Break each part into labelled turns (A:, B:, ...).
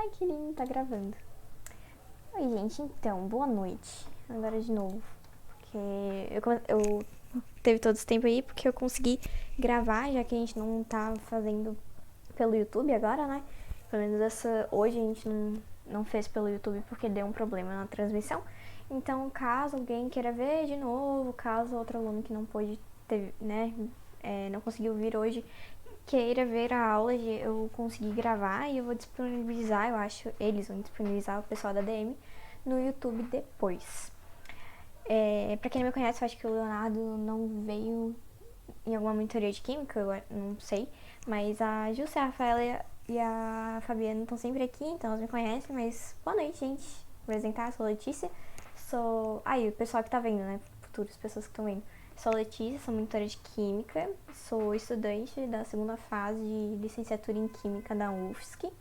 A: Ai, que lindo, tá gravando. Oi, gente, então, boa noite. Agora de novo. Porque eu teve todo esse tempo aí porque eu consegui gravar, já que a gente não tá fazendo pelo YouTube agora, né? Pelo menos hoje a gente não fez pelo YouTube porque deu um problema na transmissão. Então, caso alguém queira ver de novo, caso outro aluno que não pôde ter, né, não conseguiu vir hoje, queira ver a aula, eu consegui gravar e eu vou disponibilizar, eu acho, eles vão disponibilizar, o pessoal da DM, no YouTube depois. Pra quem não me conhece, eu acho que o Leonardo não veio em alguma monitoria de química, eu não sei, mas a Júcia, a Rafaela e a Fabiana estão sempre aqui, então elas me conhecem, mas boa noite, gente. Vou apresentar, sou Letícia, sou... o pessoal que tá vendo, né, futuras pessoas que estão vendo. Sou Letícia, sou monitora de Química, sou estudante da segunda fase de licenciatura em Química da UFSC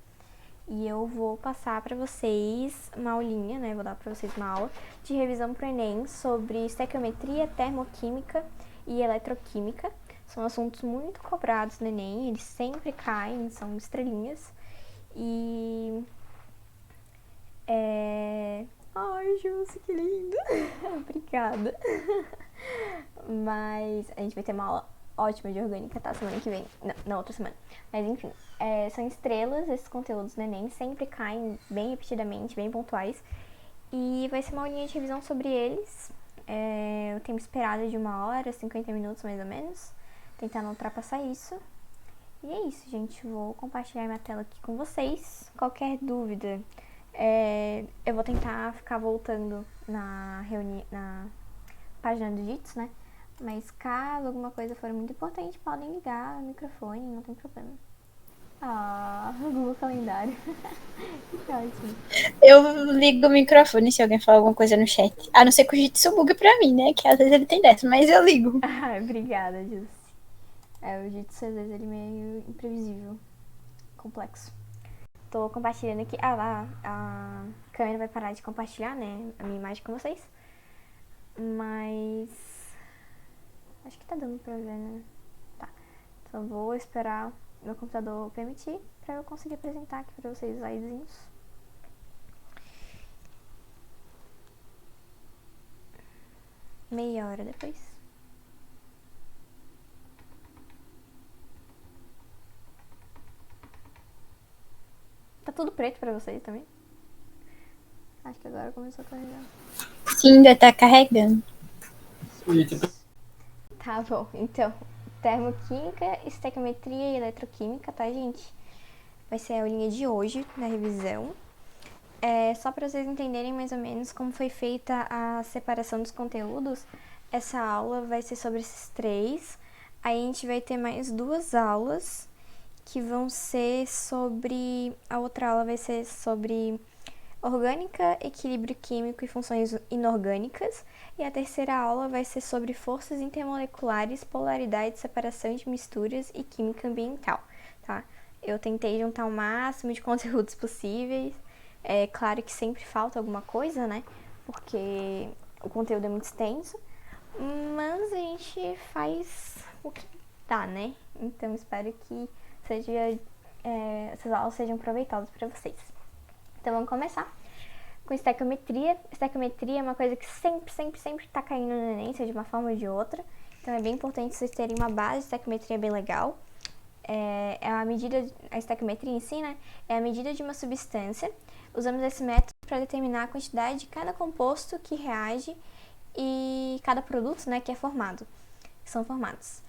A: e eu vou passar para vocês uma aulinha, né, vou dar para vocês uma aula de revisão pro Enem sobre estequiometria, termoquímica e eletroquímica. São assuntos muito cobrados no Enem, eles sempre caem, são estrelinhas. E... Ai, Júcia, que lindo! Obrigada! Mas a gente vai ter uma aula ótima de orgânica, tá? Semana que vem. Não, na outra semana. Mas enfim, são estrelas, esses conteúdos do Enem sempre caem bem repetidamente, bem pontuais. E vai ser uma aulinha de revisão sobre eles. O tempo esperado é de 1 hora, 50 minutos mais ou menos. Tentar não ultrapassar isso. E é isso, gente. Vou compartilhar minha tela aqui com vocês. Qualquer dúvida, eu vou tentar ficar voltando na página do Jitsu, né? Mas caso alguma coisa for muito importante, podem ligar o microfone, não tem problema. Google Calendário. Que ótimo.
B: Eu ligo o microfone se alguém falar alguma coisa no chat. A não ser que o Jitsu bugue pra mim, né? Que às vezes ele tem dessa, mas eu ligo.
A: Obrigada, Jus. O Jitsu às vezes ele é meio imprevisível, complexo. Tô compartilhando aqui. Lá, a câmera vai parar de compartilhar, né? A minha imagem com vocês. Mas acho que tá dando pra ver, né? Tá. Só vou esperar meu computador permitir pra eu conseguir apresentar aqui pra vocês os slidezinhos. Meia hora depois. Tá tudo preto pra vocês também? Acho que agora começou a carregar.
B: Sim, ainda tá carregando.
A: Tá bom, então, termoquímica, estequiometria e eletroquímica, tá, gente? Vai ser a aulinha de hoje, da revisão. Só para vocês entenderem mais ou menos como foi feita a separação dos conteúdos, essa aula vai ser sobre esses três. Aí a gente vai ter mais 2 aulas que vão ser sobre... A outra aula vai ser sobre orgânica, equilíbrio químico e funções inorgânicas. E a terceira aula vai ser sobre forças intermoleculares, polaridade, separação de misturas e química ambiental, tá? Eu tentei juntar o máximo de conteúdos possíveis. É claro que sempre falta alguma coisa, né? Porque o conteúdo é muito extenso, mas a gente faz o que dá, né? Então espero que essas aulas sejam proveitosas para vocês. Então vamos começar com estequiometria. Estequiometria é uma coisa que sempre tá caindo no Enem, seja de uma forma ou de outra. Então é bem importante vocês terem uma base de estequiometria bem legal. A estequiometria em si, né, é a medida de uma substância. Usamos esse método para determinar a quantidade de cada composto que reage e cada produto, né, que são formados.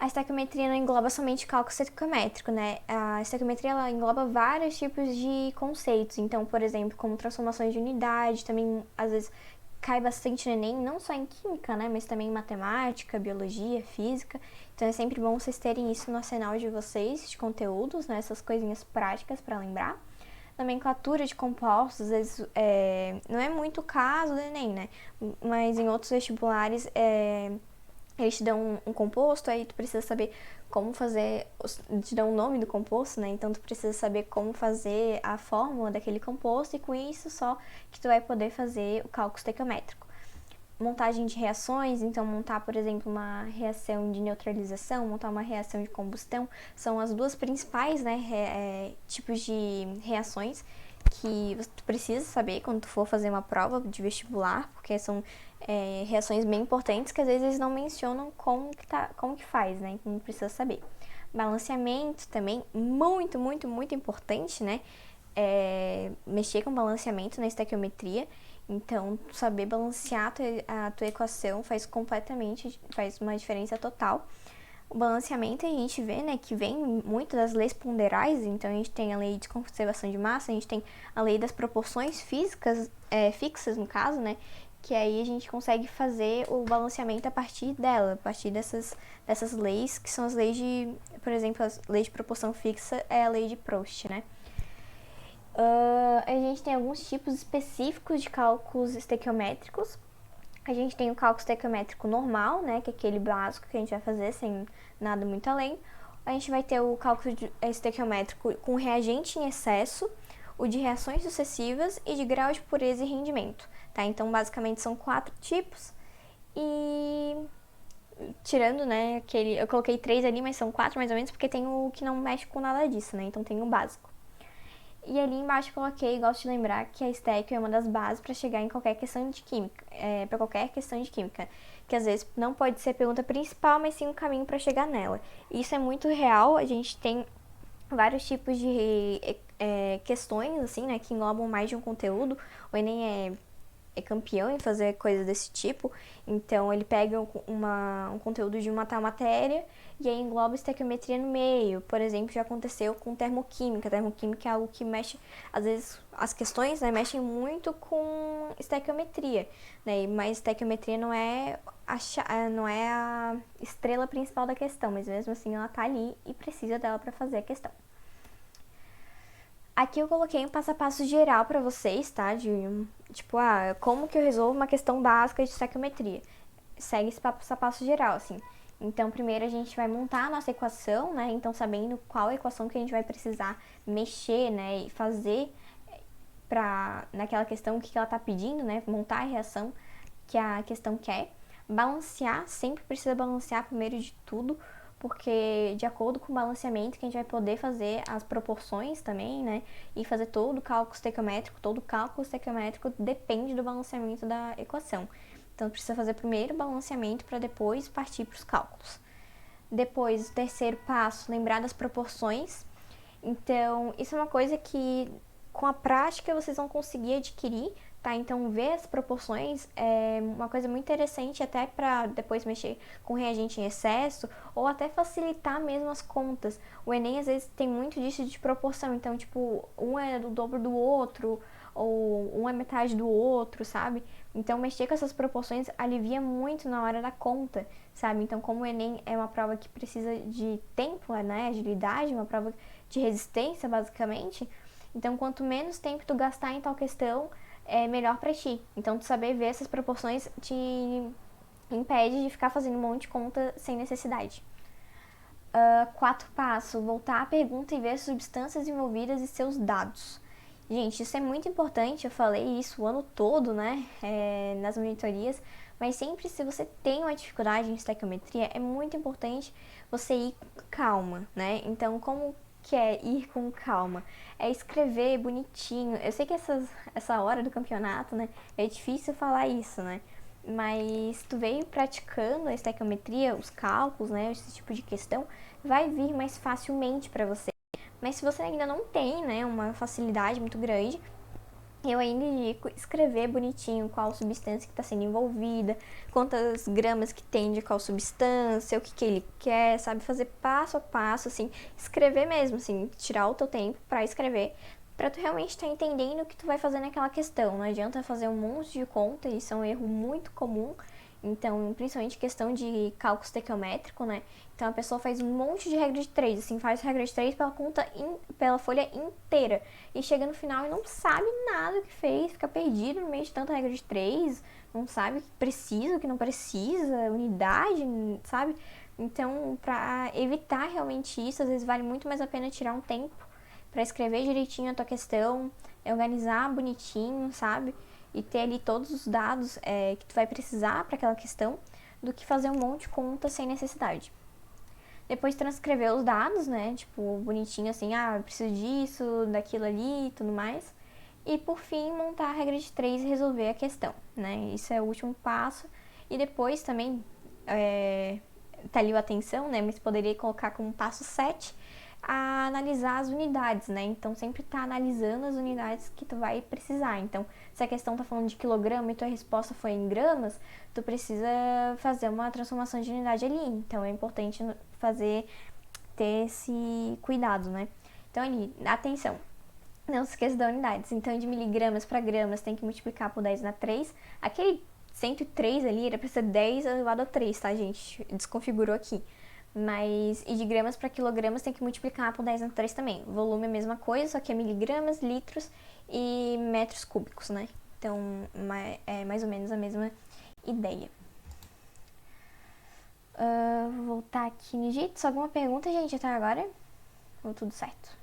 A: A estequiometria não engloba somente o cálculo estequiométrico, né? A estequiometria ela engloba vários tipos de conceitos. Então, por exemplo, como transformações de unidade, também às vezes cai bastante no Enem, não só em química, né? Mas também em matemática, biologia, física. Então é sempre bom vocês terem isso no arsenal de vocês, de conteúdos, né? Essas coisinhas práticas para lembrar. Nomenclatura de compostos, às vezes não é muito o caso do Enem, né? Mas em outros vestibulares eles te dão um composto, aí tu precisa saber como fazer, te dão o nome do composto, né? Então tu precisa saber como fazer a fórmula daquele composto e com isso só que tu vai poder fazer o cálculo estequiométrico. montagem de reações, então montar, por exemplo, uma reação de neutralização, montar uma reação de combustão, são as duas principais, né, tipos de reações que tu precisa saber quando tu for fazer uma prova de vestibular, porque são reações bem importantes que às vezes eles não mencionam como que faz, né, então precisa saber. Balanceamento também, muito, muito, muito importante, né, mexer com balanceamento na estequiometria. Então, saber balancear a tua equação faz uma diferença total. O balanceamento a gente vê, né, que vem muito das leis ponderais. Então, a gente tem a lei de conservação de massa, a gente tem a lei das proporções físicas, fixas no caso, né, que aí a gente consegue fazer o balanceamento a partir dela, a partir dessas leis, que são as leis de, por exemplo, a lei de proporção fixa é a lei de Proust, né. A gente tem alguns tipos específicos de cálculos estequiométricos. A gente tem o cálculo estequiométrico normal, né, que é aquele básico que a gente vai fazer sem nada muito além. A gente vai ter o cálculo estequiométrico com reagente em excesso, o de reações sucessivas e de grau de pureza e rendimento, tá? Então, basicamente, são 4 tipos e... tirando, né, eu coloquei 3 ali, mas são 4 mais ou menos, porque tem o que não mexe com nada disso, né, então tem o básico. E ali embaixo eu coloquei, gosto de lembrar que a estéquio é uma das bases para chegar em qualquer questão de química, para qualquer questão de química, que às vezes não pode ser a pergunta principal, mas sim um caminho para chegar nela. E isso é muito real, a gente tem vários tipos de questões, assim, né, que englobam mais de um conteúdo. O Enem é campeão em fazer coisas desse tipo, então ele pega um conteúdo de uma tal matéria e aí engloba estequiometria no meio. Por exemplo, já aconteceu com termoquímica. Termoquímica é algo que mexe, às vezes as questões, né, mexem muito com estequiometria, né, mas estequiometria não é a estrela principal da questão, mas mesmo assim ela tá ali e precisa dela para fazer a questão. Aqui eu coloquei um passo a passo geral para vocês, tá? Tipo, como que eu resolvo uma questão básica de estequiometria. Segue esse passo a passo geral, assim. Então, primeiro a gente vai montar a nossa equação, né? Então, sabendo qual equação que a gente vai precisar mexer, né? E fazer naquela questão, o que ela tá pedindo, né? Montar a reação que a questão quer. Balancear, sempre precisa balancear primeiro de tudo, porque de acordo com o balanceamento que a gente vai poder fazer as proporções também, né, e fazer todo o cálculo estequiométrico depende do balanceamento da equação. Então, precisa fazer primeiro o balanceamento para depois partir para os cálculos. Depois, o terceiro passo, lembrar das proporções. Então, isso é uma coisa que com a prática vocês vão conseguir adquirir, tá? Então, ver as proporções é uma coisa muito interessante até para depois mexer com reagente em excesso ou até facilitar mesmo as contas. O Enem, às vezes, tem muito disso de proporção. Então, tipo, um é o dobro do outro ou um é metade do outro, sabe? Então, mexer com essas proporções alivia muito na hora da conta, sabe? Então, como o Enem é uma prova que precisa de tempo, né? Agilidade, uma prova de resistência, basicamente. Então, quanto menos tempo tu gastar em tal questão, é melhor pra ti. Então, tu saber ver essas proporções te impede de ficar fazendo um monte de conta sem necessidade. 4 passo, voltar à pergunta e ver as substâncias envolvidas e seus dados. Gente, isso é muito importante, eu falei isso o ano todo, né, nas monitorias, mas sempre se você tem uma dificuldade em estequiometria, é muito importante você ir com calma, né? Então, como que é ir com calma? É escrever bonitinho. Eu sei que essa hora do campeonato, né, é difícil falar isso, né? Mas tu veio praticando a estequiometria, os cálculos, né, esse tipo de questão, vai vir mais facilmente para você. Mas se você ainda não tem, né, uma facilidade muito grande, eu ainda indico escrever bonitinho qual substância que está sendo envolvida, quantas gramas que tem de qual substância, o que ele quer, sabe? Fazer passo a passo, assim, escrever mesmo, assim, tirar o teu tempo para escrever, para tu realmente estar entendendo o que tu vai fazer naquela questão. Não adianta fazer um monte de conta, isso é um erro muito comum. Então, principalmente questão de cálculo estequiométrico, né? Então, a pessoa faz um monte de regra de 3, assim, faz regra de 3 pela pela folha inteira. E chega no final e não sabe nada que fez, fica perdido no meio de tanta regra de 3, não sabe o que precisa, o que não precisa, unidade, sabe? Então, pra evitar realmente isso, às vezes vale muito mais a pena tirar um tempo para escrever direitinho a tua questão, organizar bonitinho, sabe? e ter ali todos os dados que tu vai precisar para aquela questão, do que fazer um monte de conta sem necessidade. Depois transcrever os dados, né, tipo, bonitinho assim, eu preciso disso, daquilo ali e tudo mais. E por fim, montar a regra de 3 e resolver a questão, né, isso é o último passo. E depois também, tá ali o atenção, né, mas poderia colocar como passo 7, a analisar as unidades, né? Então sempre tá analisando as unidades que tu vai precisar. Então, se a questão tá falando de quilograma e tua resposta foi em gramas, tu precisa fazer uma transformação de unidade ali. Então é importante ter esse cuidado, né? Então ali, atenção, não se esqueça das unidades. Então de miligramas para gramas tem que multiplicar por 10 na 3. Aquele 103 ali era para ser 10 elevado a 3, tá, gente? Desconfigurou aqui. Mas, e de gramas para quilogramas tem que multiplicar por 10 na 3 também. Volume é a mesma coisa, só que é miligramas, litros e metros cúbicos, né? Então, é mais ou menos a mesma ideia. Vou voltar aqui no JITS. Alguma pergunta, gente, até agora? Ou tudo certo?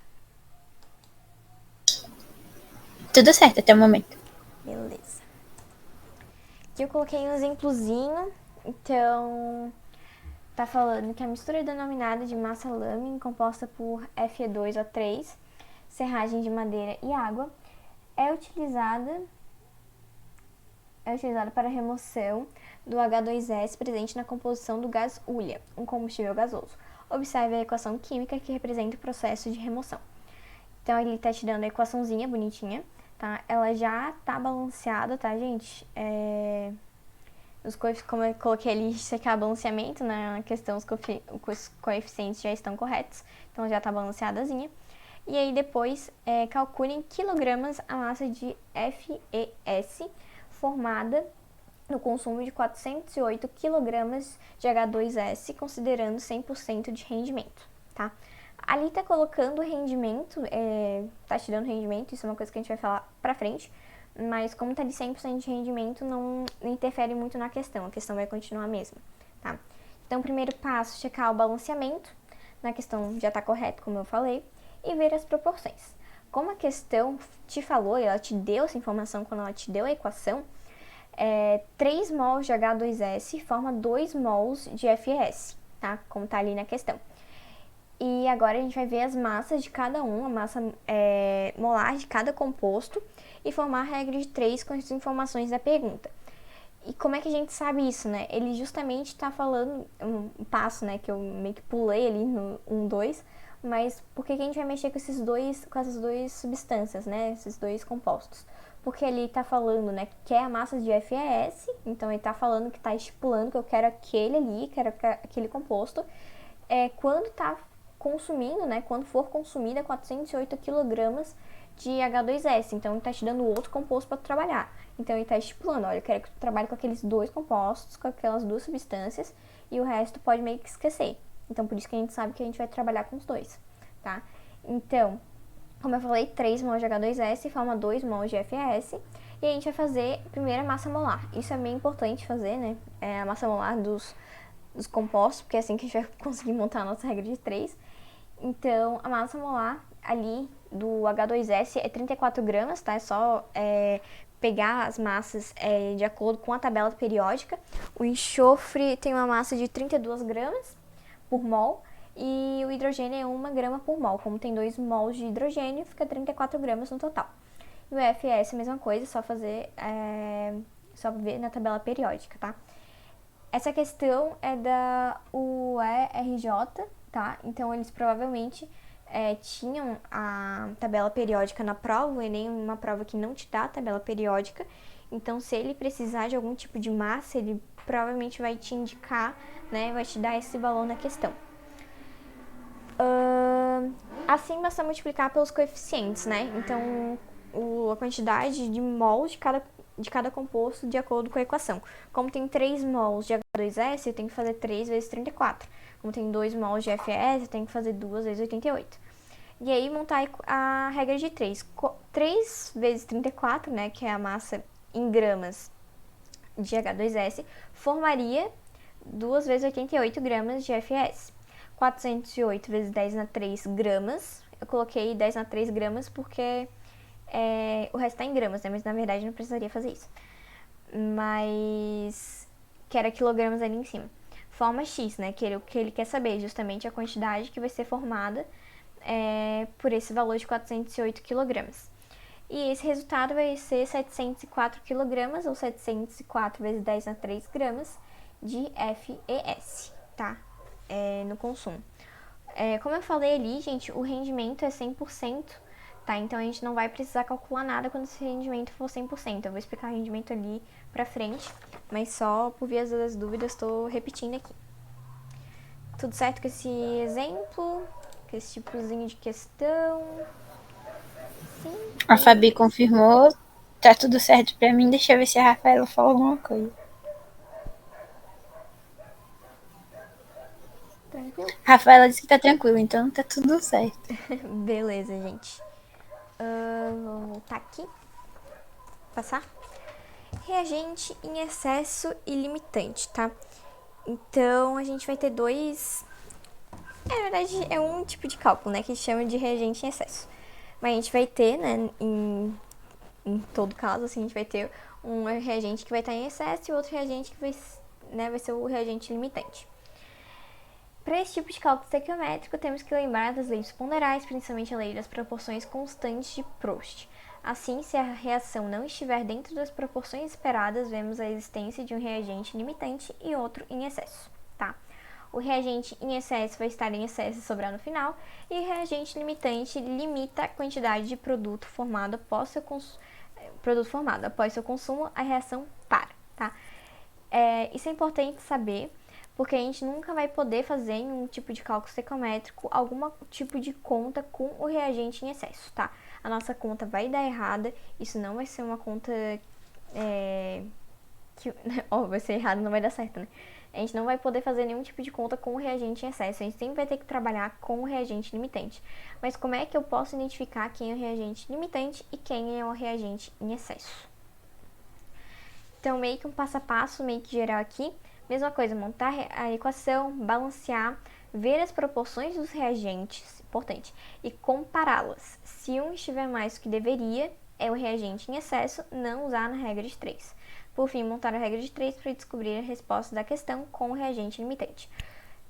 B: Tudo certo até o momento.
A: Beleza. Aqui eu coloquei um exemplozinho. Então, tá falando que a mistura denominada de massa lâmina, composta por Fe2O3, serragem de madeira e água, é utilizada para a remoção do H2S presente na composição do gás Hulha, um combustível gasoso. Observe a equação química que representa o processo de remoção. Então, ele tá te dando a equaçãozinha bonitinha, tá? Ela já tá balanceada, tá, gente? Como eu coloquei ali, secar balanceamento, na questão, os coeficientes já estão corretos, então já tá balanceadazinha. E aí depois, calcule em quilogramas a massa de FeS formada no consumo de 408 kg de H2S, considerando 100% de rendimento, tá? Ali tá colocando rendimento, tá te dando rendimento, isso é uma coisa que a gente vai falar pra frente, mas como tá de 100% de rendimento, não interfere muito na questão, a questão vai continuar a mesma, tá? Então, primeiro passo, checar o balanceamento, na questão já tá correto, como eu falei, e ver as proporções. Como a questão te falou, ela te deu essa informação quando ela te deu a equação, 3 mols de H2S forma 2 mols de FeS, tá? Como tá ali na questão. E agora a gente vai ver as massas de cada um, a massa molar de cada composto, e formar a regra de 3 com as informações da pergunta. E como é que a gente sabe isso, né? Ele justamente está falando, um passo, né, que eu meio que pulei ali no 1, 2, mas por que a gente vai mexer com essas duas substâncias, né, esses dois compostos? Porque ele está falando, né, que é a massa de FeS, então ele está falando que está estipulando que eu quero aquele ali, quero aquele composto, quando está consumindo, né, quando for consumida 408 kg de H2S, então ele está te dando outro composto para trabalhar. Então ele está estipulando, olha, eu quero que tu trabalhe com aqueles dois compostos, com aquelas duas substâncias, e o resto pode meio que esquecer. Então por isso que a gente sabe que a gente vai trabalhar com os dois, tá? Então, como eu falei, 3 mols de H2S forma 2 mols de FeS, e a gente vai fazer primeiro a massa molar. Isso é bem importante fazer, né? A massa molar dos compostos, porque é assim que a gente vai conseguir montar a nossa regra de 3. Então, a massa molar ali do H2S é 34 gramas, tá? É só pegar as massas de acordo com a tabela periódica. O enxofre tem uma massa de 32 gramas por mol e o hidrogênio é 1 grama por mol. Como tem 2 mols de hidrogênio, fica 34 gramas no total. E o FeS é a mesma coisa, só só ver na tabela periódica, tá? Essa questão é da UERJ, tá? Então, eles provavelmente tinham a tabela periódica na prova, o Enem é uma prova que não te dá a tabela periódica. Então, se ele precisar de algum tipo de massa, ele provavelmente vai te indicar, né? Vai te dar esse valor na questão. Assim, basta multiplicar pelos coeficientes, né? Então, a quantidade de mols de cada composto de acordo com a equação. Como tem 3 mols de H2S, eu tenho que fazer 3 vezes 34. Como tem 2 mols de FeS, eu tenho que fazer 2 vezes 88. E aí, montar a regra de 3. 3 vezes 34, né, que é a massa em gramas de H2S, formaria 2 vezes 88 gramas de FeS. 408 vezes 10 na 3 gramas. Eu coloquei 10 na 3 gramas porque o resto tá em gramas, né? Mas na verdade não precisaria fazer isso. Mas que era quilogramas ali em cima. Forma X, né? Que o que ele quer saber justamente a quantidade que vai ser formada por esse valor de 408 quilogramas. E esse resultado vai ser 704 quilogramas, ou 704 vezes 10 a 3 gramas de FeS, tá? No consumo. Como eu falei ali, gente, o rendimento é 100%, tá? Então a gente não vai precisar calcular nada quando esse rendimento for 100%. Eu vou explicar o rendimento ali pra frente, mas só por via das dúvidas estou repetindo aqui. Tudo certo com esse exemplo? Com esse tipozinho de questão? Sim.
B: A Fabi confirmou, tá tudo certo pra mim. Deixa eu ver se a Rafaela falou alguma coisa.
A: Tranquilo?
B: Rafaela disse que tá tranquilo, então tá tudo certo.
A: Beleza, gente. Vou voltar aqui. Passar. Reagente em excesso e limitante, tá? Então, a gente vai ter dois... na verdade, é um tipo de cálculo, né? Que chama de reagente em excesso. Mas a gente vai ter, né? Em todo caso, assim, a gente vai ter um reagente que vai estar em excesso e outro reagente que vai ser o reagente limitante. Para esse tipo de cálculo estequiométrico, temos que lembrar das leis ponderais, principalmente a lei das proporções constantes de Proust. Assim, se a reação não estiver dentro das proporções esperadas, vemos a existência de um reagente limitante e outro em excesso, tá? O reagente em excesso vai estar em excesso e sobrar no final, e o reagente limitante limita a quantidade de produto formado após seu consumo, a reação para, tá? Isso é importante saber, porque a gente nunca vai poder fazer em um tipo de cálculo estequiométrico algum tipo de conta com o reagente em excesso, tá? A nossa conta vai dar errada, isso não vai ser uma conta vai ser errado, não vai dar certo, né? A gente não vai poder fazer nenhum tipo de conta com o reagente em excesso, a gente sempre vai ter que trabalhar com o reagente limitante. Mas como é que eu posso identificar quem é o reagente limitante e quem é o reagente em excesso? Então, meio que um passo a passo, meio que geral aqui. Mesma coisa, montar a equação, balancear, ver as proporções dos reagentes, importante, e compará-las. Se um estiver mais do que deveria, é o reagente em excesso, não usar na regra de 3. Por fim, montar a regra de 3 para descobrir a resposta da questão com o reagente limitante.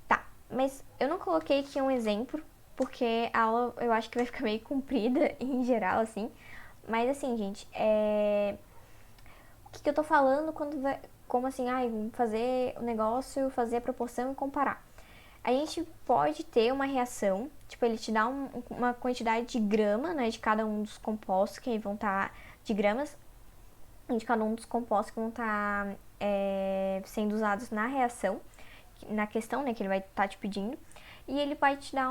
A: Tá, mas eu não coloquei aqui um exemplo, porque a aula eu acho que vai ficar meio comprida em geral, assim. Mas assim, gente, o que eu tô falando quando vai... Como assim, fazer o negócio, fazer a proporção e comparar. A gente pode ter uma reação, tipo, ele te dá uma quantidade de grama, né, de cada um dos compostos que vão estar, de gramas, de cada um dos compostos que vão estar sendo usados na reação, na questão, né, que ele vai estar te pedindo. E ele vai te dar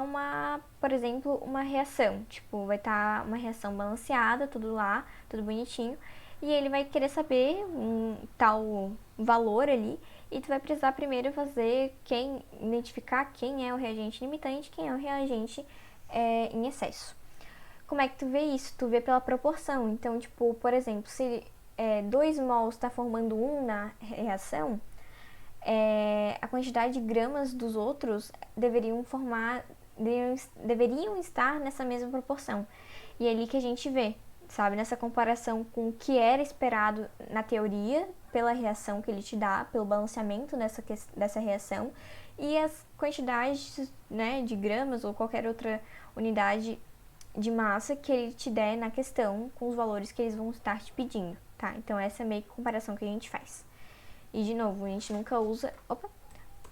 A: por exemplo, uma reação, tipo, vai estar uma reação balanceada, tudo lá, tudo bonitinho. E ele vai querer saber um tal valor ali, e tu vai precisar primeiro identificar quem é o reagente limitante, quem é o reagente em excesso. Como é que tu vê isso? Tu vê pela proporção. Então, tipo, por exemplo, se 2 mols está formando 1 na reação, a quantidade de gramas dos outros deveriam estar nessa mesma proporção. E é ali que a gente vê, sabe, nessa comparação com o que era esperado na teoria, pela reação que ele te dá, pelo balanceamento dessa reação, e as quantidades, né, de gramas ou qualquer outra unidade de massa que ele te der na questão com os valores que eles vão estar te pedindo, tá? Então essa é meio que a comparação que a gente faz. E de novo, a gente nunca usa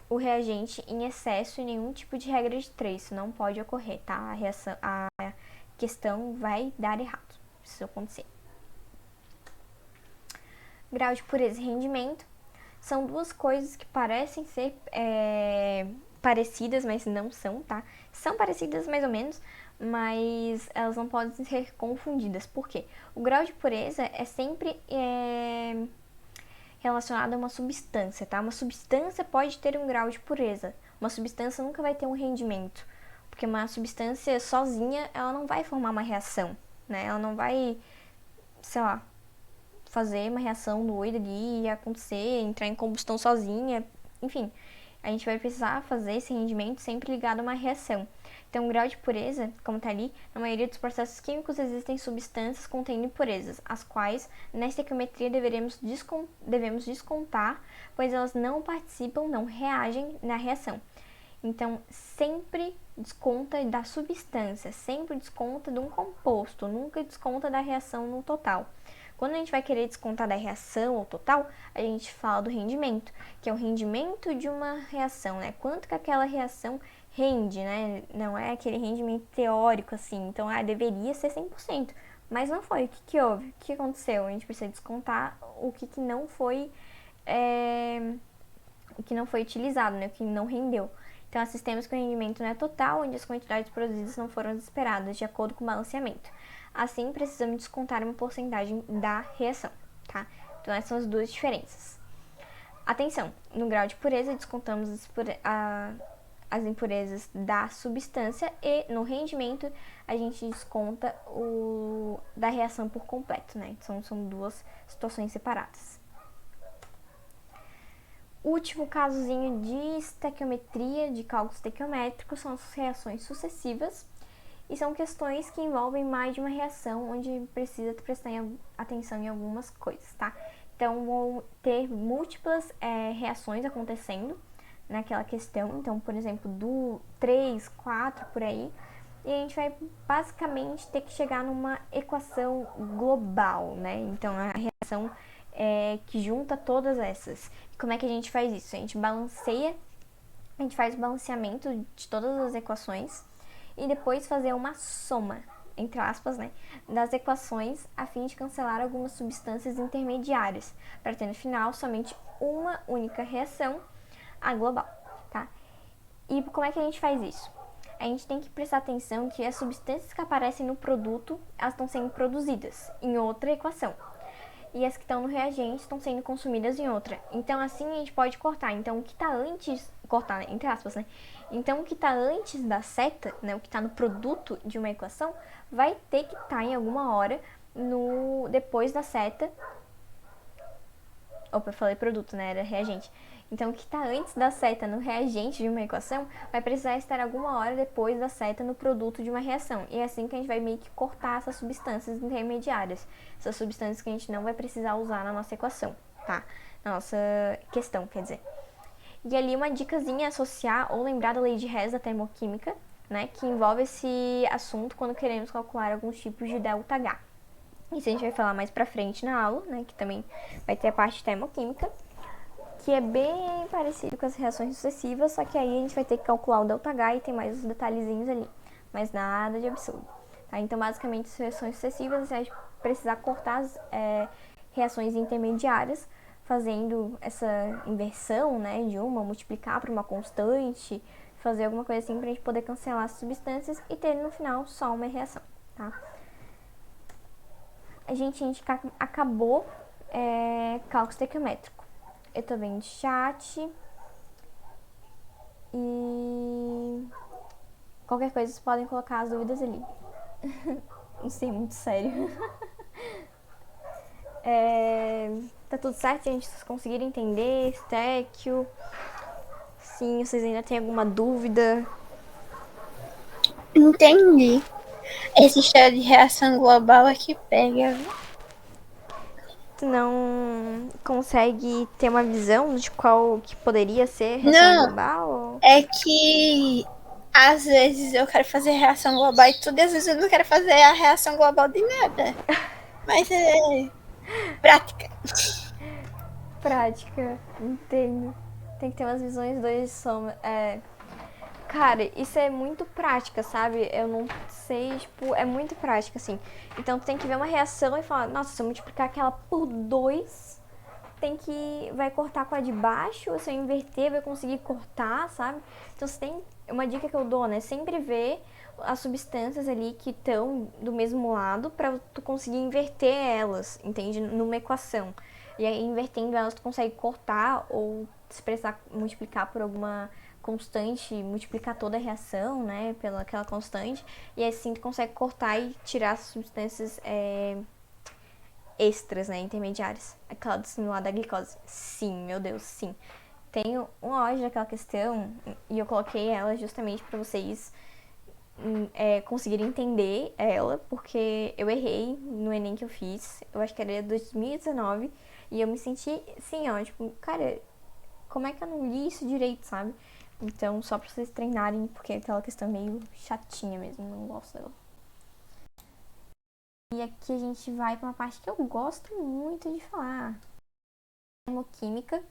A: o reagente em excesso em nenhum tipo de regra de 3, isso não pode ocorrer, tá? A questão vai dar errado, se isso acontecer. Grau de pureza e rendimento são duas coisas que parecem ser parecidas, mas não são, tá? São parecidas mais ou menos, mas elas não podem ser confundidas. Por quê? O grau de pureza é sempre relacionado a uma substância, tá? Uma substância pode ter um grau de pureza, uma substância nunca vai ter um rendimento, porque uma substância sozinha, ela não vai formar uma reação, né? Ela não vai, sei lá, fazer uma reação doida ali e acontecer, entrar em combustão sozinha, enfim. a gente vai precisar fazer esse rendimento sempre ligado a uma reação. Então, o grau de pureza, como está ali, na maioria dos processos químicos existem substâncias contendo impurezas, as quais, na estequiometria, devemos descontar, pois elas não participam, não reagem na reação. Então, sempre desconta da substância, sempre desconta de um composto, nunca desconta da reação no total. Quando a gente vai querer descontar da reação ou total, a gente fala do rendimento, que é o rendimento de uma reação, né? Quanto que aquela reação rende, né? Não é aquele rendimento teórico, assim. Então, deveria ser 100%, mas não foi. O que houve? O que aconteceu? A gente precisa descontar o que não foi... o que não foi utilizado, né? O que não rendeu. Então, há sistemas que o rendimento não é total, onde as quantidades produzidas não foram as esperadas, de acordo com o balanceamento. Assim, precisamos descontar uma porcentagem da reação, tá? Então, essas são as duas diferenças. Atenção, no grau de pureza, descontamos as impurezas da substância e no rendimento, a gente desconta da reação por completo, né? São duas situações separadas. O último casozinho de estequiometria, de cálculo estequiométrico, são as reações sucessivas. E são questões que envolvem mais de uma reação, onde precisa prestar atenção em algumas coisas, tá? Então, vão ter múltiplas reações acontecendo naquela questão. Então, por exemplo, 3, 4, por aí. E a gente vai basicamente ter que chegar numa equação global, né? Então, a reação que junta todas essas. E como é que a gente faz isso? A gente faz o balanceamento de todas as equações e depois fazer uma soma, entre aspas, né, das equações a fim de cancelar algumas substâncias intermediárias, para ter no final somente uma única reação, a global, tá? E como é que a gente faz isso? A gente tem que prestar atenção que as substâncias que aparecem no produto, elas estão sendo produzidas em outra equação. E as que estão no reagente estão sendo consumidas em outra. Então, assim, a gente pode cortar. Então, o que está antes... Cortar, entre aspas, né? Então, o que está antes da seta, né? O que está no produto de uma equação, vai ter que estar em alguma hora depois da seta. Opa, eu falei produto, né? Era reagente. Então, o que está antes da seta no reagente de uma equação vai precisar estar alguma hora depois da seta no produto de uma reação. E é assim que a gente vai meio que cortar essas substâncias intermediárias. Essas substâncias que a gente não vai precisar usar na nossa equação, tá? Na nossa questão, quer dizer. E ali uma dicasinha é associar ou lembrar da lei de Hess da termoquímica, né? Que envolve esse assunto quando queremos calcular alguns tipos de ΔH. Isso a gente vai falar mais pra frente na aula, né? Que também vai ter a parte de termoquímica, que é bem parecido com as reações sucessivas, só que aí a gente vai ter que calcular o ΔH e tem mais os detalhezinhos ali, mas nada de absurdo, tá? Então, basicamente, as reações sucessivas, a gente vai precisar cortar as reações intermediárias, fazendo essa inversão, né, de uma, multiplicar para uma constante, fazer alguma coisa assim pra gente poder cancelar as substâncias e ter no final só uma reação, tá? A gente acabou cálculo estequiométrico. Eu tô vendo chat. E qualquer coisa vocês podem colocar as dúvidas ali. Não sei, muito sério. Tá tudo certo, gente? Vocês conseguiram entender? Estéquio? Sim, vocês ainda têm alguma dúvida?
B: Entendi. Esse história de reação global é que pega.
A: Tu não consegue ter uma visão de qual que poderia ser reação
B: Não,
A: global? Ou...
B: é que às vezes eu quero fazer reação global e tudo, e às vezes eu não quero fazer a reação global de nada. Mas é prática.
A: Prática, entendo. Tem que ter umas visões 2 de soma. Cara, isso é muito prática, sabe? Eu não sei, tipo, é muito prática, assim. Então tu tem que ver uma reação e falar, nossa, se eu multiplicar aquela por 2, vai cortar com a de baixo, se eu inverter, vai conseguir cortar, sabe? Então você tem, uma dica que eu dou, né? Sempre ver as substâncias ali que estão do mesmo lado pra tu conseguir inverter elas, entende? Numa equação. E aí, invertendo elas, tu consegue cortar ou, se precisar multiplicar por alguma constante, multiplicar toda a reação, né, pela aquela constante, e assim tu consegue cortar e tirar as substâncias extras, né, intermediárias. Aquela do simulado da glicose. Sim, meu Deus, sim. tem uma hoja daquela questão e eu coloquei ela justamente para vocês conseguirem entender ela, porque eu errei no Enem que eu fiz, eu acho que era 2019, e eu me senti assim, ó, tipo, cara, como é que eu não li isso direito, sabe? Então, só pra vocês treinarem, porque aquela questão é meio chatinha mesmo, não gosto dela. E aqui a gente vai pra uma parte que eu gosto muito de falar. Termoquímica,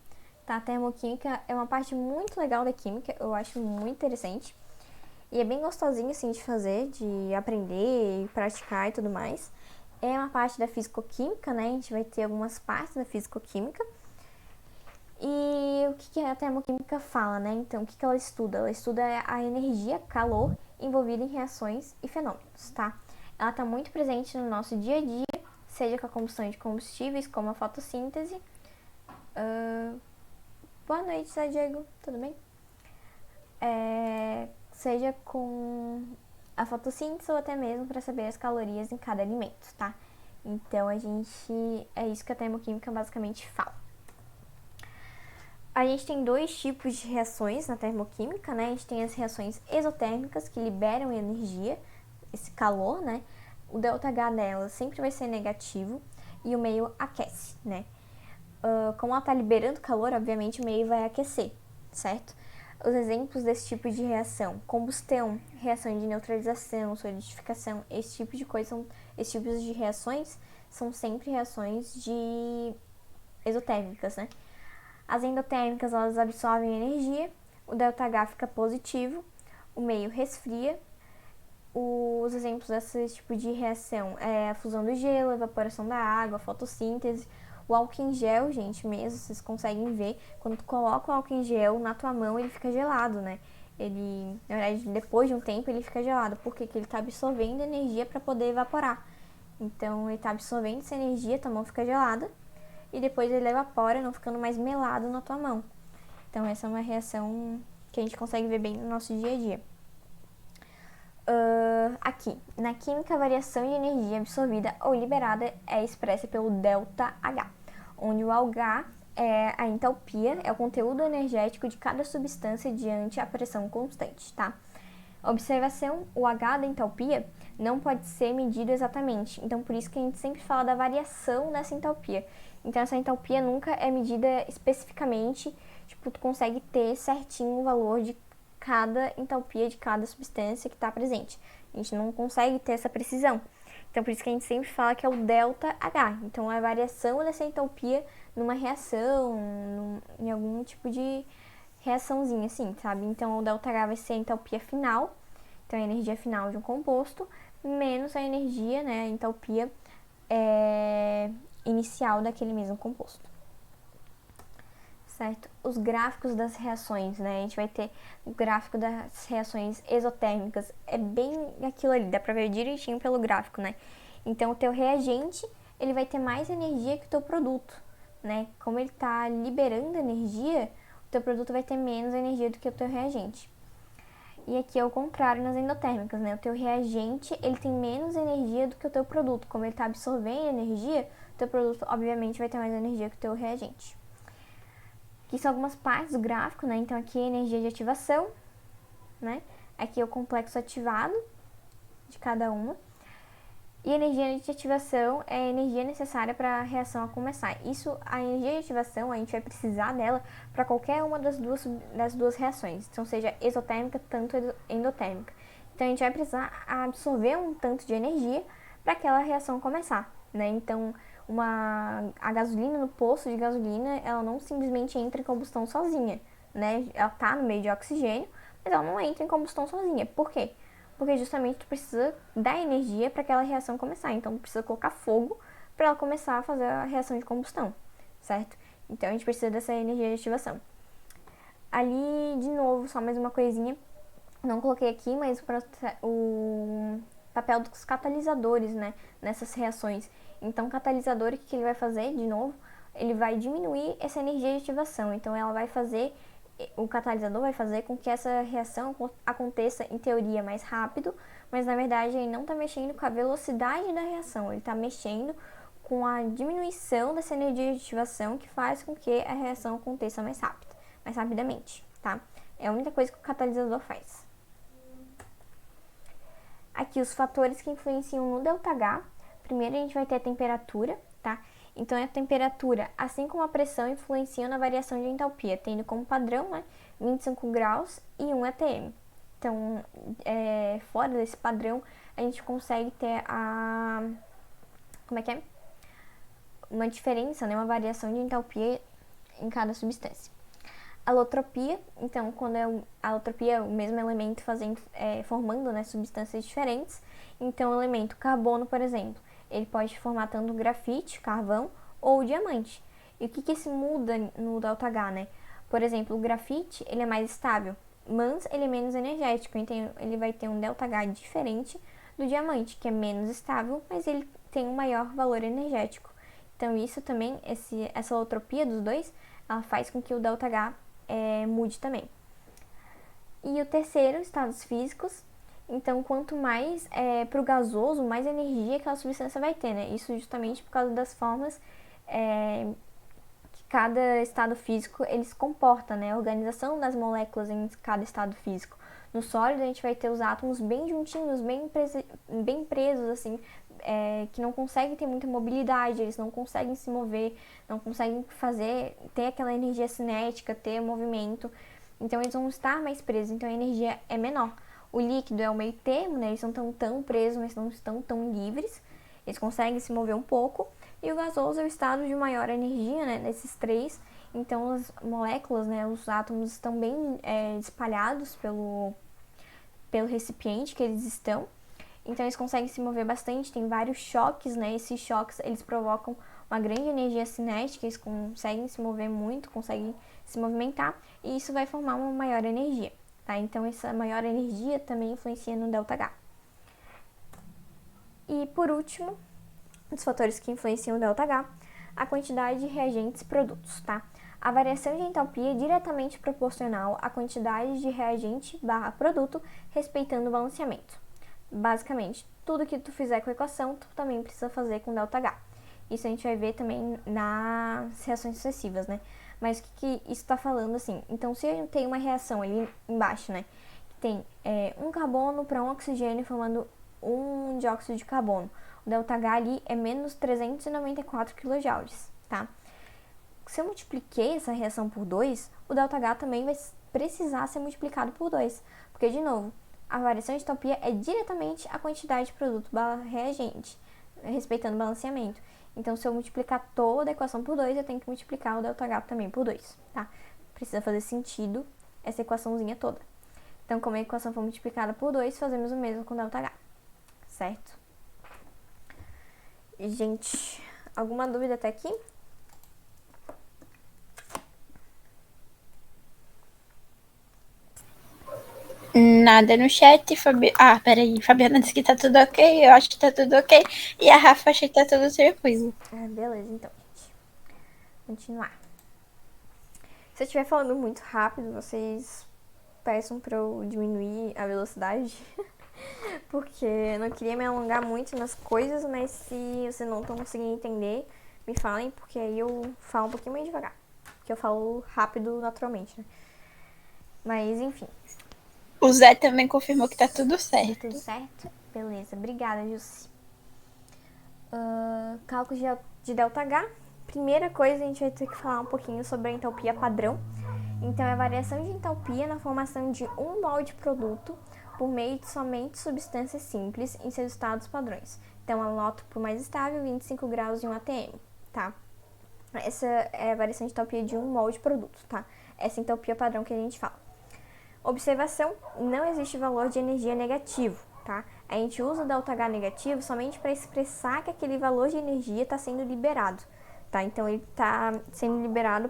A: tá? A termoquímica é uma parte muito legal da química, eu acho muito interessante. E é bem gostosinho, assim, de fazer, de aprender, praticar e tudo mais. É uma parte da fisicoquímica, né? A gente vai ter algumas partes da fisicoquímica. E o que a termoquímica fala, né? Então, o que ela estuda? Ela estuda a energia, calor, envolvida em reações e fenômenos, tá? Ela está muito presente no nosso dia a dia, seja com a combustão de combustíveis, como a fotossíntese. Boa noite, Zé Diego, tudo bem? Seja com a fotossíntese ou até mesmo para saber as calorias em cada alimento, tá? Então, é isso que a termoquímica basicamente fala. A gente tem dois tipos de reações na termoquímica, né? A gente tem as reações exotérmicas, que liberam energia, esse calor, né? O ΔH dela sempre vai ser negativo e o meio aquece, né? Como ela está liberando calor, obviamente o meio vai aquecer, certo? Os exemplos desse tipo de reação: combustão, reação de neutralização, solidificação, esse tipo de coisa, esses tipos de reações são sempre reações de exotérmicas, né? As endotérmicas, elas absorvem energia, o ΔH fica positivo, o meio resfria. Os exemplos desse tipo de reação é a fusão do gelo, a evaporação da água, a fotossíntese. O álcool em gel, gente, mesmo, vocês conseguem ver, quando tu coloca o álcool em gel na tua mão, ele fica gelado, né? Ele, na verdade, depois de um tempo, ele fica gelado. Por quê? Porque ele está absorvendo energia para poder evaporar. Então, ele está absorvendo essa energia, tua mão fica gelada, e depois ele evapora, não ficando mais melado na tua mão. Então, essa é uma reação que a gente consegue ver bem no nosso dia a dia. Aqui, na química, a variação de energia absorvida ou liberada é expressa pelo ΔH, onde o H é a entalpia, é o conteúdo energético de cada substância diante a pressão constante, tá? Observação: o H da entalpia não pode ser medido exatamente, então por isso que a gente sempre fala da variação nessa entalpia. Então essa entalpia nunca é medida especificamente, tipo, tu consegue ter certinho o valor de cada entalpia de cada substância que está presente. A gente não consegue ter essa precisão. Então por isso que a gente sempre fala que é o ΔH. Então é a variação dessa entalpia numa reação, em algum tipo de reaçãozinha assim, sabe? Então o ΔH vai ser a entalpia final, então a energia final de um composto, menos a energia, né, a entalpia inicial daquele mesmo composto. Certo? Os gráficos das reações, né? A gente vai ter o gráfico das reações exotérmicas. É bem aquilo ali, dá pra ver direitinho pelo gráfico, né? Então, o teu reagente, ele vai ter mais energia que o teu produto, né? Como ele tá liberando energia, o teu produto vai ter menos energia do que o teu reagente. E aqui é o contrário nas endotérmicas, né? O teu reagente, ele tem menos energia do que o teu produto. Como ele tá absorvendo energia, o teu produto, obviamente, vai ter mais energia que o teu reagente. Aqui são algumas partes do gráfico, né? Então aqui é a energia de ativação, né? Aqui é o complexo ativado de cada uma. E a energia de ativação é a energia necessária para a reação a começar. Isso, a energia de ativação, a gente vai precisar dela para qualquer uma das duas reações. Então, seja exotérmica, tanto endotérmica. Então, a gente vai precisar absorver um tanto de energia para aquela reação começar, né? Então, a gasolina no poço de gasolina, ela não simplesmente entra em combustão sozinha, né? Ela tá no meio de oxigênio, mas ela não entra em combustão sozinha. Por quê? Porque justamente tu precisa dar energia para aquela reação começar. Então, tu precisa colocar fogo para ela começar a fazer a reação de combustão, certo? Então, a gente precisa dessa energia de ativação. Ali, de novo, só mais uma coisinha. Não coloquei aqui, mas o papel dos catalisadores, né, nessas reações. Então, o catalisador, o que ele vai fazer, de novo? Ele vai diminuir essa energia de ativação. Então, o catalisador vai fazer com que essa reação aconteça, em teoria, mais rápido, mas na verdade ele não está mexendo com a velocidade da reação, ele está mexendo com a diminuição dessa energia de ativação que faz com que a reação aconteça mais rápido, mais rapidamente, tá? É a única coisa que o catalisador faz. Aqui os fatores que influenciam no ΔH. Primeiro a gente vai ter a temperatura, tá? Então a temperatura, assim como a pressão, influenciam na variação de entalpia, tendo como padrão, né, 25 graus e 1 atm. Então, fora desse padrão, a gente consegue ter uma diferença, né, uma variação de entalpia em cada substância. Alotropia, então, quando a alotropia é o mesmo elemento formando, né, substâncias diferentes. Então, o elemento carbono, por exemplo, ele pode formar tanto grafite, carvão ou diamante. E o que se muda no ΔH, né? Por exemplo, o grafite, ele é mais estável, mas ele é menos energético, então ele vai ter um ΔH diferente do diamante, que é menos estável, mas ele tem um maior valor energético. Então, isso também, essa alotropia dos dois, ela faz com que o ΔH mude também. E o terceiro, estados físicos. Então, quanto mais para o gasoso, mais energia aquela substância vai ter, né? Isso justamente por causa das formas que cada estado físico ele se comporta, né? A organização das moléculas em cada estado físico. No sólido, a gente vai ter os átomos bem juntinhos, bem presos, assim, que não conseguem ter muita mobilidade, eles não conseguem se mover, não conseguem ter aquela energia cinética, ter movimento. Então, eles vão estar mais presos, então a energia é menor. O líquido é o meio termo, né? Eles não estão tão presos, mas não estão tão livres. Eles conseguem se mover um pouco. E o gasoso é o estado de maior energia, né? Desses três. Então, as moléculas, né? Os átomos estão bem espalhados pelo recipiente que eles estão. Então, eles conseguem se mover bastante. Tem vários choques, né? Esses choques, eles provocam uma grande energia cinética. Eles conseguem se mover muito, conseguem se movimentar. E isso vai formar uma maior energia. Tá? Então, essa maior energia também influencia no ΔH. E, por último, os fatores que influenciam o ΔH, a quantidade de reagentes e produtos. Tá? A variação de entalpia é diretamente proporcional à quantidade de reagente/produto, respeitando o balanceamento. Basicamente, tudo que tu fizer com a equação, tu também precisa fazer com ΔH. Isso a gente vai ver também nas reações sucessivas, né? Mas o que isso está falando assim? Então, se eu tenho uma reação ali embaixo, né? Que tem um carbono para um oxigênio formando um dióxido de carbono. O ΔH ali é menos 394 kJ, tá? Se eu multipliquei essa reação por 2, o ΔH também vai precisar ser multiplicado por 2. Porque, de novo, a variação de entalpia é diretamente a quantidade de produto/reagente, respeitando o balanceamento. Então, se eu multiplicar toda a equação por 2, eu tenho que multiplicar o ΔH também por 2, tá? Precisa fazer sentido essa equaçãozinha toda. Então, como a equação for multiplicada por 2, fazemos o mesmo com ΔH, certo? Gente, alguma dúvida até aqui?
B: Nada no chat. Peraí. Fabiana disse que tá tudo ok. Eu acho que tá tudo ok. E a Rafa acha que tá tudo tranquilo.
A: Beleza, então, gente. Continuar. Se eu estiver falando muito rápido, vocês peçam pra eu diminuir a velocidade. Porque eu não queria me alongar muito nas coisas, mas se vocês não estão conseguindo entender, me falem, porque aí eu falo um pouquinho mais devagar. Porque eu falo rápido naturalmente, né? Mas, enfim.
B: O Zé também confirmou que tá tudo certo.
A: Tudo certo? Beleza. Obrigada, Jussi. Cálculo de ΔH. Primeira coisa, a gente vai ter que falar um pouquinho sobre a entalpia padrão. Então, é a variação de entalpia na formação de um mol de produto por meio de somente substâncias simples em seus estados padrões. Então, alótropo mais estável, 25 graus e 1 atm, tá? Essa é a variação de entalpia de um mol de produto, tá? Essa entalpia padrão que a gente fala. Observação, não existe valor de energia negativo, tá? A gente usa o ΔH negativo somente para expressar que aquele valor de energia está sendo liberado, tá? Então, ele está sendo liberado,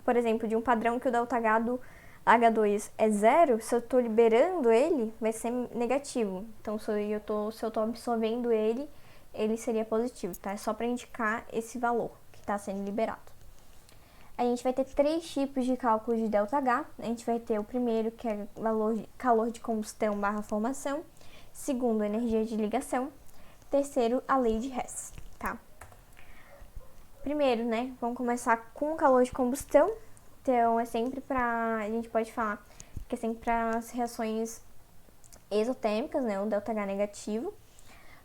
A: por exemplo, de um padrão que o ΔH do H2 é 0, se eu estou liberando ele, vai ser negativo. Então, se eu estou absorvendo ele, ele seria positivo, tá? É só para indicar esse valor que está sendo liberado. A gente vai ter 3 tipos de cálculo de ΔH. A gente vai ter o primeiro, que é calor de combustão / formação. Segundo, energia de ligação. Terceiro, a lei de Hess, tá? Primeiro, né, vamos começar com o calor de combustão. Então, é sempre a gente pode falar que é sempre para as reações exotérmicas, né, o ΔH negativo,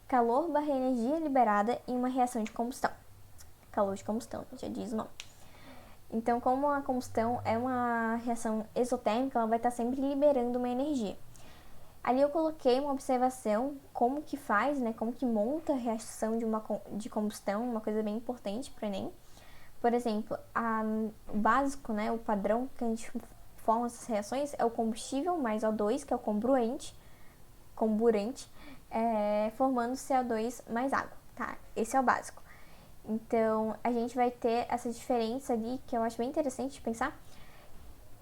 A: calor barra energia liberada em uma reação de combustão. Calor de combustão, já diz o nome. Então, como a combustão é uma reação exotérmica, ela vai estar sempre liberando uma energia. Ali eu coloquei uma observação, como que faz, né, como que monta a reação de combustão, uma coisa bem importante para o Enem. Por exemplo, o básico, né, o padrão que a gente forma essas reações é o combustível mais O2, que é o comburente, formando CO2 mais água, tá? Esse é o básico. Então, a gente vai ter essa diferença ali, que eu acho bem interessante de pensar,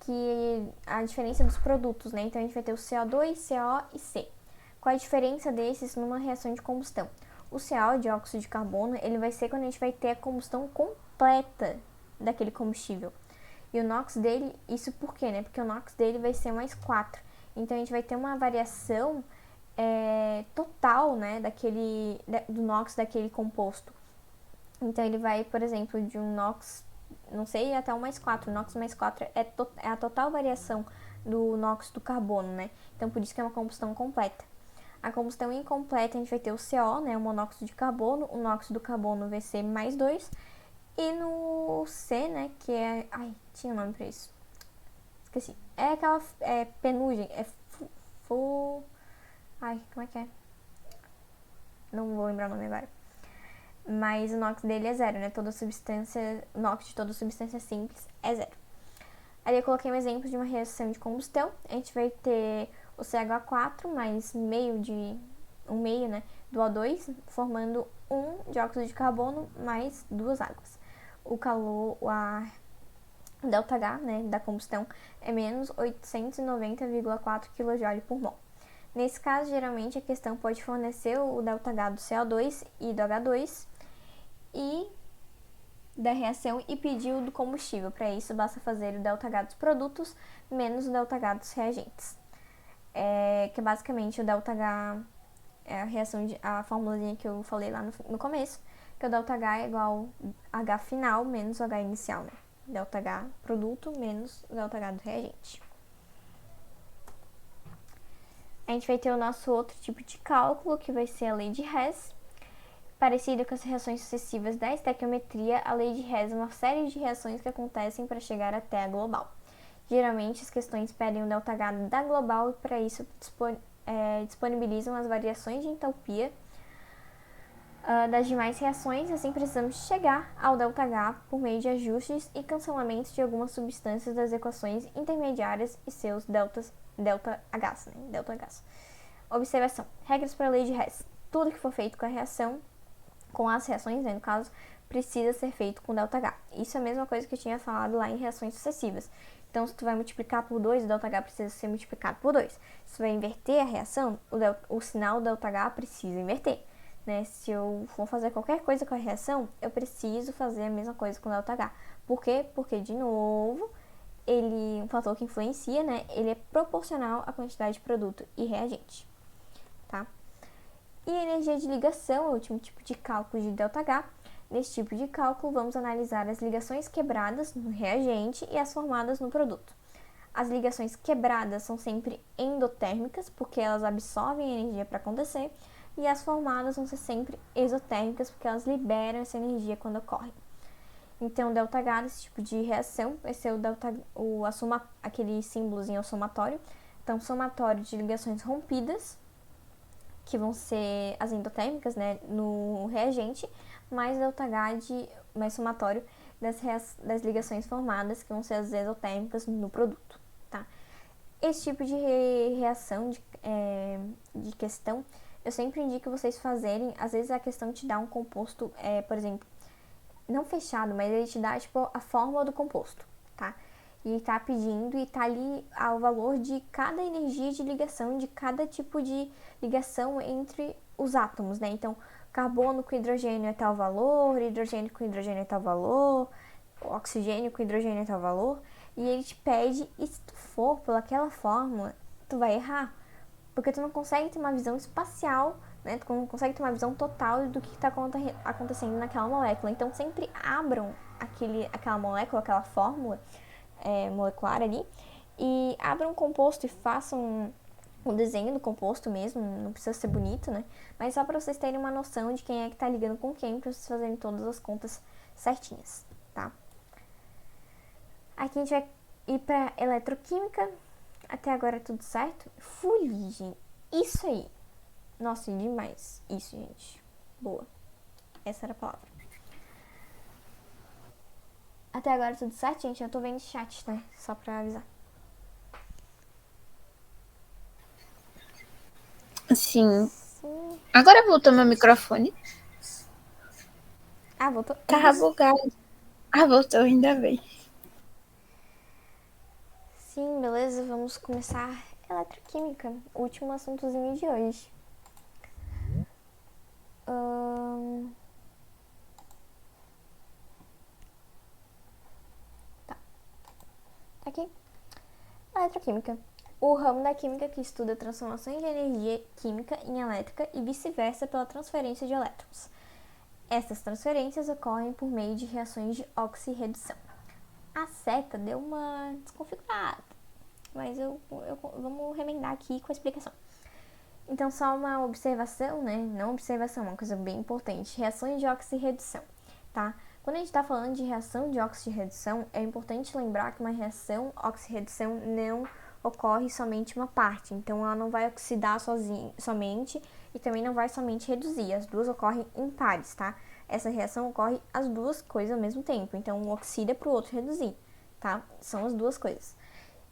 A: que a diferença dos produtos, né? Então, a gente vai ter o CO2, CO e C. Qual é a diferença desses numa reação de combustão? O CO, dióxido de carbono, ele vai ser quando a gente vai ter a combustão completa daquele combustível. E o NOx dele, isso por quê, né? Porque o NOx dele vai ser mais 4. Então, a gente vai ter uma variação total, né, do NOx daquele composto. Então, ele vai, por exemplo, de um NOx, não sei, até um mais 4. O NOx mais 4 é a total variação do NOx do carbono, né? Então, por isso que é uma combustão completa. A combustão incompleta, a gente vai ter o CO, né, o monóxido de carbono. O NOx do carbono vai ser mais 2. E no C, né, que é... Ai, tinha um nome pra isso. Esqueci. É aquela penugem. Ai, como é que é? Não vou lembrar o nome agora. Mas o NOx dele é zero, né? O NOx de toda substância simples é zero. Ali eu coloquei um exemplo de uma reação de combustão. A gente vai ter o CH4 mais um meio, né, do O2, formando um dióxido de carbono mais 2 águas. O calor, o ΔH, né, da combustão é menos 890,4 kJ por mol. Nesse caso, geralmente a questão pode fornecer o ΔH do CO2 e do H2 e da reação e pedir o do combustível. Para isso, basta fazer o ΔH dos produtos menos o ΔH dos reagentes. Que é basicamente o ΔH é a formulazinha que eu falei lá no começo, que o ΔH é igual a H final menos o H inicial, né? ΔH produto menos o ΔH do reagente. A gente vai ter o nosso outro tipo de cálculo, que vai ser a lei de Hess. Parecido com as reações sucessivas da estequiometria, a lei de Hess é uma série de reações que acontecem para chegar até a global. Geralmente, as questões pedem o ΔH da global e, para isso, disponibilizam as variações de entalpia das demais reações. Assim, precisamos chegar ao ΔH por meio de ajustes e cancelamentos de algumas substâncias das equações intermediárias e seus ΔHs, né? ΔHs. Observação. Regras para a lei de Hess. Tudo que for feito com as reações, né, no caso, precisa ser feito com ΔH. Isso é a mesma coisa que eu tinha falado lá em reações sucessivas. Então, se tu vai multiplicar por 2, o ΔH precisa ser multiplicado por 2. Se tu vai inverter a reação, o sinal ΔH precisa inverter. Né? Se eu for fazer qualquer coisa com a reação, eu preciso fazer a mesma coisa com o ΔH. Por quê? Porque, de novo, um fator que influencia, né? Ele é proporcional à quantidade de produto e reagente. Tá? E a energia de ligação é o último tipo de cálculo de ΔH. Nesse tipo de cálculo, vamos analisar as ligações quebradas no reagente e as formadas no produto. As ligações quebradas são sempre endotérmicas, porque elas absorvem energia para acontecer, e as formadas vão ser sempre exotérmicas, porque elas liberam essa energia quando ocorrem. Então, o ΔH desse tipo de reação vai ser aquele símbolozinho somatório. Então, somatório de ligações rompidas, que vão ser as endotérmicas, né, no reagente, mais mais somatório das ligações formadas, que vão ser as exotérmicas no produto, tá? Esse tipo de reação, de questão, eu sempre indico vocês fazerem. Às vezes a questão te dá um composto, por exemplo, não fechado, mas ele te dá, tipo, a fórmula do composto, tá? E tá pedindo, e tá ali o valor de cada energia de ligação, de cada tipo de ligação entre os átomos, né? Então, carbono com hidrogênio é tal valor, hidrogênio com hidrogênio é tal valor, oxigênio com hidrogênio é tal valor. E ele te pede, e se tu for pelaquela fórmula, tu vai errar. Porque tu não consegue ter uma visão espacial, né? Tu não consegue ter uma visão total do que está acontecendo naquela molécula. Então, sempre abram aquela molécula, aquela fórmula, molecular ali, e abram um composto e façam o desenho do composto mesmo, não precisa ser bonito, né? Mas só para vocês terem uma noção de quem é que tá ligando com quem, para vocês fazerem todas as contas certinhas, tá? Aqui a gente vai ir para eletroquímica. Até agora tudo certo? Fuligem. Isso aí. Nossa, demais. Isso, gente. Boa. Essa era a palavra. Até agora tudo certo, gente? Eu tô vendo chat, né? Só pra avisar.
B: Sim.
A: Sim.
B: Agora voltou meu microfone.
A: Ah, voltou?
B: Tava bugado. Ah, voltou, ainda bem.
A: Sim, beleza. Vamos começar eletroquímica. Último assuntozinho de hoje. Tá. Tá aqui. Eletroquímica. O ramo da química que estuda transformações de energia química em elétrica e vice-versa pela transferência de elétrons. Essas transferências ocorrem por meio de reações de oxirredução. A seta deu uma desconfigurada, mas vamos remendar aqui com a explicação. Então, só uma observação, né? Não observação, uma coisa bem importante. Reações de oxirredução, tá? Quando a gente está falando de reação de oxirredução, é importante lembrar que uma reação oxirredução não ocorre somente uma parte. Então, ela não vai oxidar somente e também não vai somente reduzir. As duas ocorrem em pares, tá? Essa reação ocorre as duas coisas ao mesmo tempo. Então, um oxida para o outro reduzir, tá? São as duas coisas.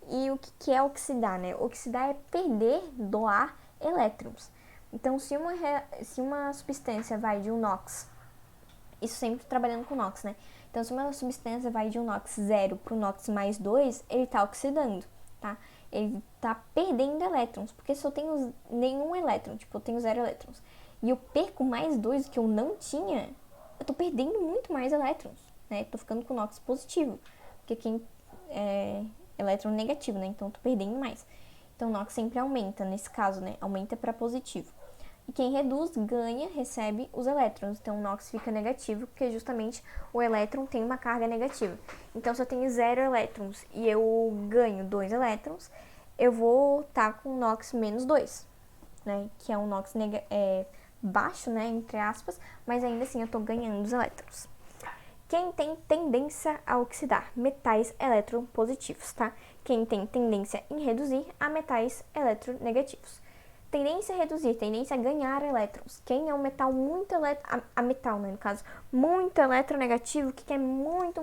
A: E o que é oxidar, né? Oxidar é perder, doar elétrons. Então, se uma substância vai de um NOx, isso sempre trabalhando com NOx, né? Então, se uma substância vai de um NOx 0 para o NOx mais 2, ele está oxidando, tá? Ele está perdendo elétrons, porque se eu tenho nenhum elétron, tipo, eu tenho 0 elétrons, e eu perco mais 2 que eu não tinha, eu estou perdendo muito mais elétrons, né? Estou ficando com NOx positivo, porque quem é elétron negativo, né? Então, eu estou perdendo mais. Então, o NOx sempre aumenta, nesse caso, né? Aumenta para positivo. E quem reduz, ganha, recebe os elétrons. Então, o NOx fica negativo, porque justamente o elétron tem uma carga negativa. Então, se eu tenho 0 elétrons e eu ganho 2 elétrons, eu vou estar com NOx menos 2, né? Que é um NOx baixo, né? Entre aspas, mas ainda assim eu estou ganhando os elétrons. Quem tem tendência a oxidar? Metais eletropositivos, tá? Quem tem tendência em reduzir a metais eletronegativos. Tendência a reduzir, tendência a ganhar elétrons. Quem é um metal muito metal, né, no caso, muito eletronegativo, o que é muito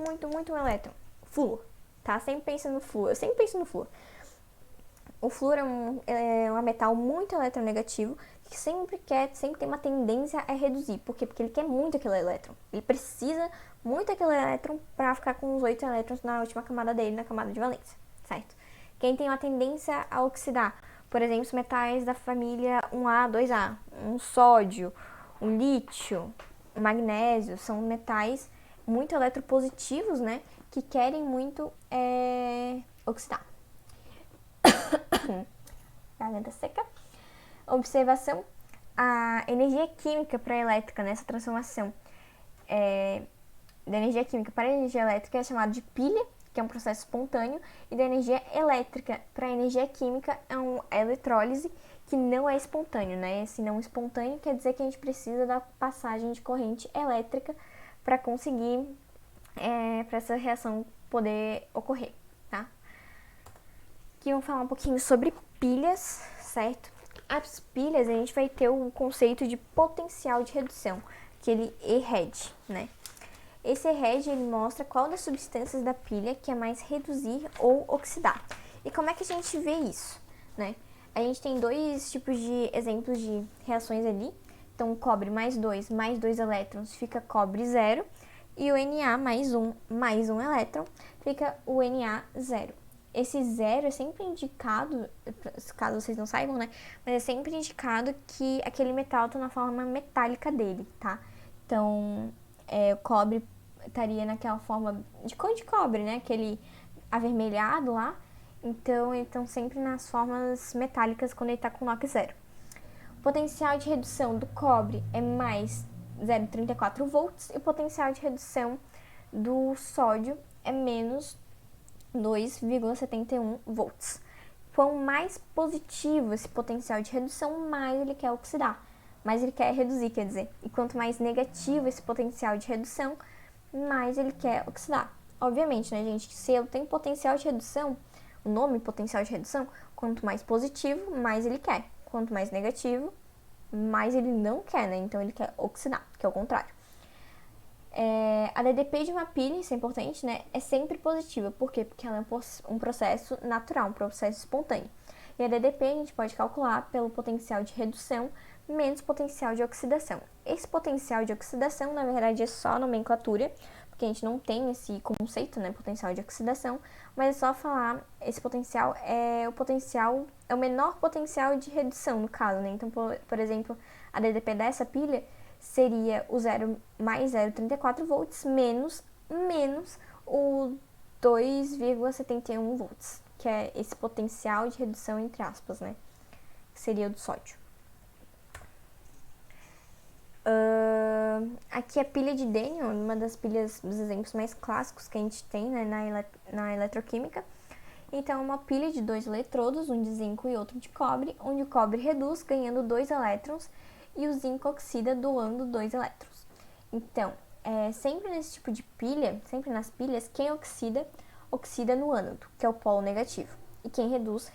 A: elétron? Flúor, tá? Sempre pensa no flúor, eu sempre penso no flúor. O flúor é um metal muito eletronegativo que sempre tem uma tendência a reduzir. Por quê? Porque ele quer muito aquele elétron. Ele precisa muito aquele elétron para ficar com os 8 elétrons na última camada dele, na camada de valência, certo? Quem tem uma tendência a oxidar, por exemplo, os metais da família 1A, 2A, um sódio, um lítio, um magnésio, são metais muito eletropositivos, né? Que querem muito oxidar. Garganta seca. Observação: a energia química para a elétrica nessa transformação da energia química para a energia elétrica é chamada de pilha, que é um processo espontâneo, e da energia elétrica para a energia química é uma eletrólise, que não é espontâneo, né? Esse não espontâneo quer dizer que a gente precisa da passagem de corrente elétrica para conseguir, para essa reação poder ocorrer, tá? Aqui vamos falar um pouquinho sobre pilhas, certo? As pilhas, a gente vai ter o conceito de potencial de redução, aquele ERED, né? Esse ERED, ele mostra qual das substâncias da pilha que é mais reduzir ou oxidar. E como é que a gente vê isso, né? A gente tem dois tipos de exemplos de reações ali. Então, cobre mais 2 elétrons fica cobre 0. E o Na mais um elétron fica o Na0. Esse 0 é sempre indicado, caso vocês não saibam, né? Mas é sempre indicado que aquele metal está na forma metálica dele, tá? Então, o cobre estaria naquela forma de cor de cobre, né? Aquele avermelhado lá. Então, eles estão sempre nas formas metálicas quando ele está com NOx 0. O potencial de redução do cobre é mais 0,34 volts e o potencial de redução do sódio é menos 2,71 volts. Quanto mais positivo esse potencial de redução, mais ele quer oxidar, mais ele quer reduzir, quer dizer. E quanto mais negativo esse potencial de redução, mais ele quer oxidar. Obviamente, né, gente, se eu tenho potencial de redução, o nome potencial de redução, quanto mais positivo, mais ele quer. Quanto mais negativo, mais ele não quer, né? Então ele quer oxidar, que é o contrário. A DDP de uma pilha, isso é importante, né? É sempre positiva. Por quê? Porque ela é um processo natural, um processo espontâneo. E a DDP a gente pode calcular pelo potencial de redução menos potencial de oxidação. Esse potencial de oxidação, na verdade, é só nomenclatura, porque a gente não tem esse conceito, né, potencial de oxidação, mas é só falar, esse potencial, é o menor potencial de redução, no caso, né? Então, por exemplo, a DDP dessa pilha seria o 0 mais 0,34 volts menos o 2,71 volts, que é esse potencial de redução entre aspas, né? Que seria o do sódio. Aqui a pilha de Daniel, uma das pilhas dos exemplos mais clássicos que a gente tem, né, na eletroquímica. Então, é uma pilha de 2 eletrodos, um de zinco e outro de cobre, onde o cobre reduz, ganhando 2 elétrons, e o zinco oxida, doando 2 elétrons. Então, sempre nesse tipo de pilha, sempre nas pilhas, quem oxida no ânodo, que é o polo negativo. E quem reduz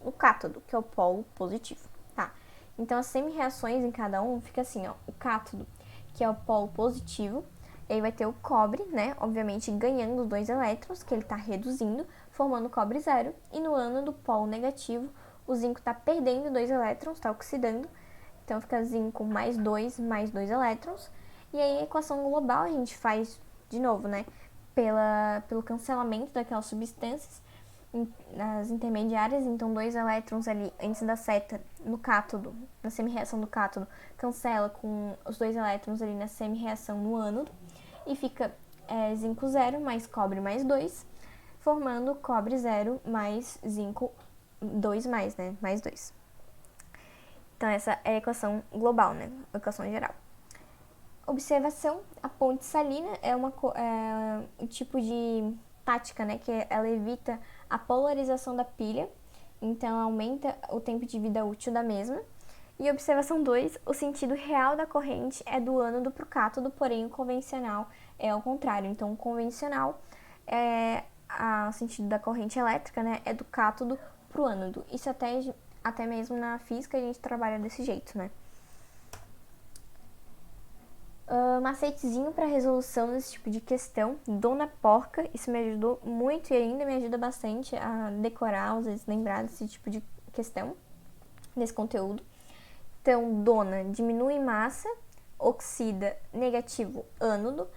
A: no cátodo, que é o polo positivo. Tá? Então, as semi-reações em cada um fica assim, ó, o cátodo, que é o polo positivo, e aí vai ter o cobre, né, obviamente ganhando 2 elétrons, que ele está reduzindo, formando cobre zero, e no ânodo, polo negativo, o zinco está perdendo 2 elétrons, está oxidando, então fica zinco mais 2 elétrons, e aí a equação global a gente faz, de novo, né, pelo cancelamento daquelas substâncias, nas intermediárias, então 2 elétrons ali antes da seta no cátodo, na semi-reação do cátodo, cancela com os 2 elétrons ali na semi-reação no ânodo, e fica zinco 0 mais cobre mais 2, formando cobre 0 mais zinco 2 mais, né, mais 2. Então essa é a equação global, né, a equação geral. Observação, a ponte salina é um tipo de tática, né, que ela evita a polarização da pilha, então aumenta o tempo de vida útil da mesma. E observação 2, o sentido real da corrente é do ânodo para o cátodo, porém o convencional é ao contrário. Então o convencional, o sentido da corrente elétrica, né, é do cátodo para o ânodo. Isso até mesmo na física a gente trabalha desse jeito, né. Macetezinho para resolução desse tipo de questão, Dona Porca, isso me ajudou muito e ainda me ajuda bastante a decorar, às vezes lembrar desse tipo de questão, desse conteúdo. Então, Dona diminui massa, oxida negativo ânodo,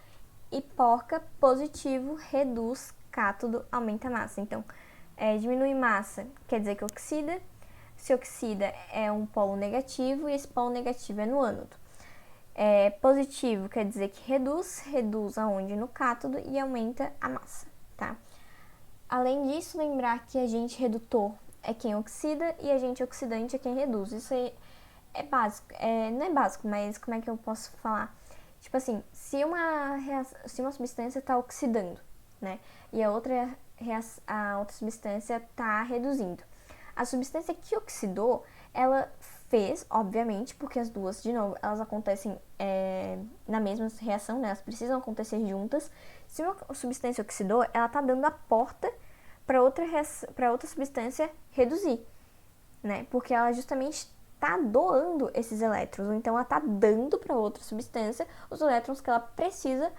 A: e Porca positivo reduz cátodo, aumenta massa. Então, diminui massa quer dizer que oxida, se oxida é um polo negativo e esse polo negativo é no ânodo. Positivo quer dizer que reduz aonde? No cátodo, e aumenta a massa, tá? Além disso, lembrar que agente redutor é quem oxida e agente oxidante é quem reduz. Isso aí é básico, não é básico, mas como é que eu posso falar? Tipo assim, se uma substância está oxidando, né, e a outra substância está reduzindo, a substância que oxidou, ela fez, obviamente, porque as duas, de novo, elas acontecem na mesma reação, né? Elas precisam acontecer juntas. Se uma substância oxidou, ela tá dando a porta para outra substância reduzir, né? Porque ela justamente está doando esses elétrons, então ela está dando para outra substância os elétrons que ela precisa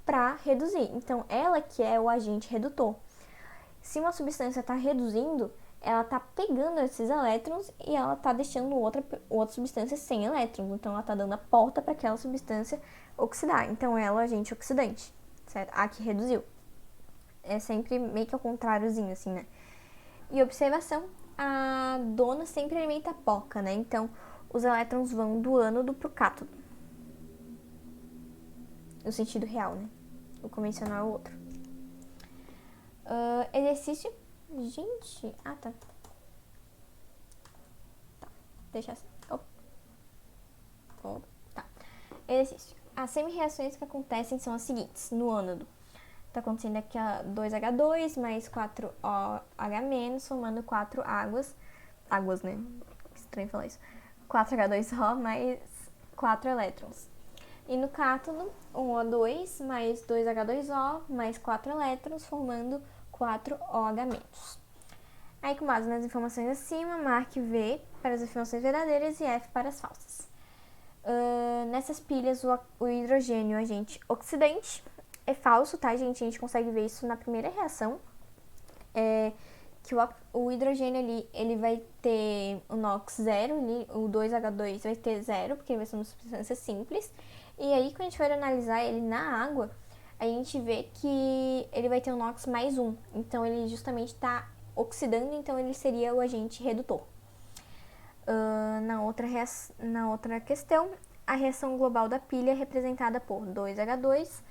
A: para reduzir. Então ela que é o agente redutor. Se uma substância está reduzindo, ela está pegando esses elétrons e ela está deixando outra substância sem elétrons. Então, ela está dando a porta para aquela substância oxidar. Então, ela é o agente oxidante, certo? A que reduziu. É sempre meio que ao contráriozinho, assim, né? E observação, a dona sempre alimenta a porca, né? Então, os elétrons vão do ânodo pro cátodo. No sentido real, né? O convencional é o outro. Exercício. Gente. Ah, tá. Deixa assim. Tá. Exercício. As semi-reações que acontecem são as seguintes. No ânodo, Tá acontecendo aqui 2H2 mais 4OH-, formando 4 águas. Águas, né? Estranho falar isso. 4H2O mais 4 elétrons. E no cátodo, 1O2 mais 2H2O mais 4 elétrons, formando 4OH-. Aí, com base nas informações acima, marque V para as afirmações verdadeiras e F para as falsas. Nessas pilhas, o hidrogênio, agente oxidante, é falso, tá, gente? A gente consegue ver isso na primeira reação. Que o hidrogênio ali, ele vai ter o NOx zero, o 2H2 vai ter zero, porque ele vai ser uma substância simples. E aí, quando a gente for analisar ele na água, a gente vê que ele vai ter o NOx mais 1. Então, ele justamente está oxidando, então ele seria o agente redutor. Na outra questão, a reação global da pilha é representada por 2H2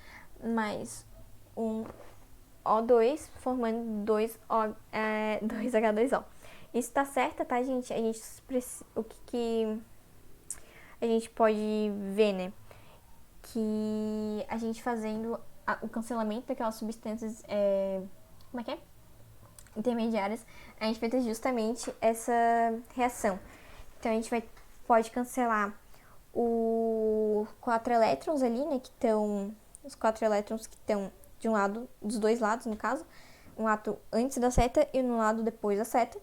A: mais 1O2, formando 2H2O. Isso tá certo, tá, gente? O que a gente pode ver, né? Que a gente fazendo o cancelamento daquelas substâncias, como é que é? Intermediárias, a gente vai ter justamente essa reação. Então, a gente pode cancelar os 4 elétrons ali, né, que estão... Os 4 elétrons que estão de um lado, dos dois lados, no caso. Um lado antes da seta e no lado depois da seta.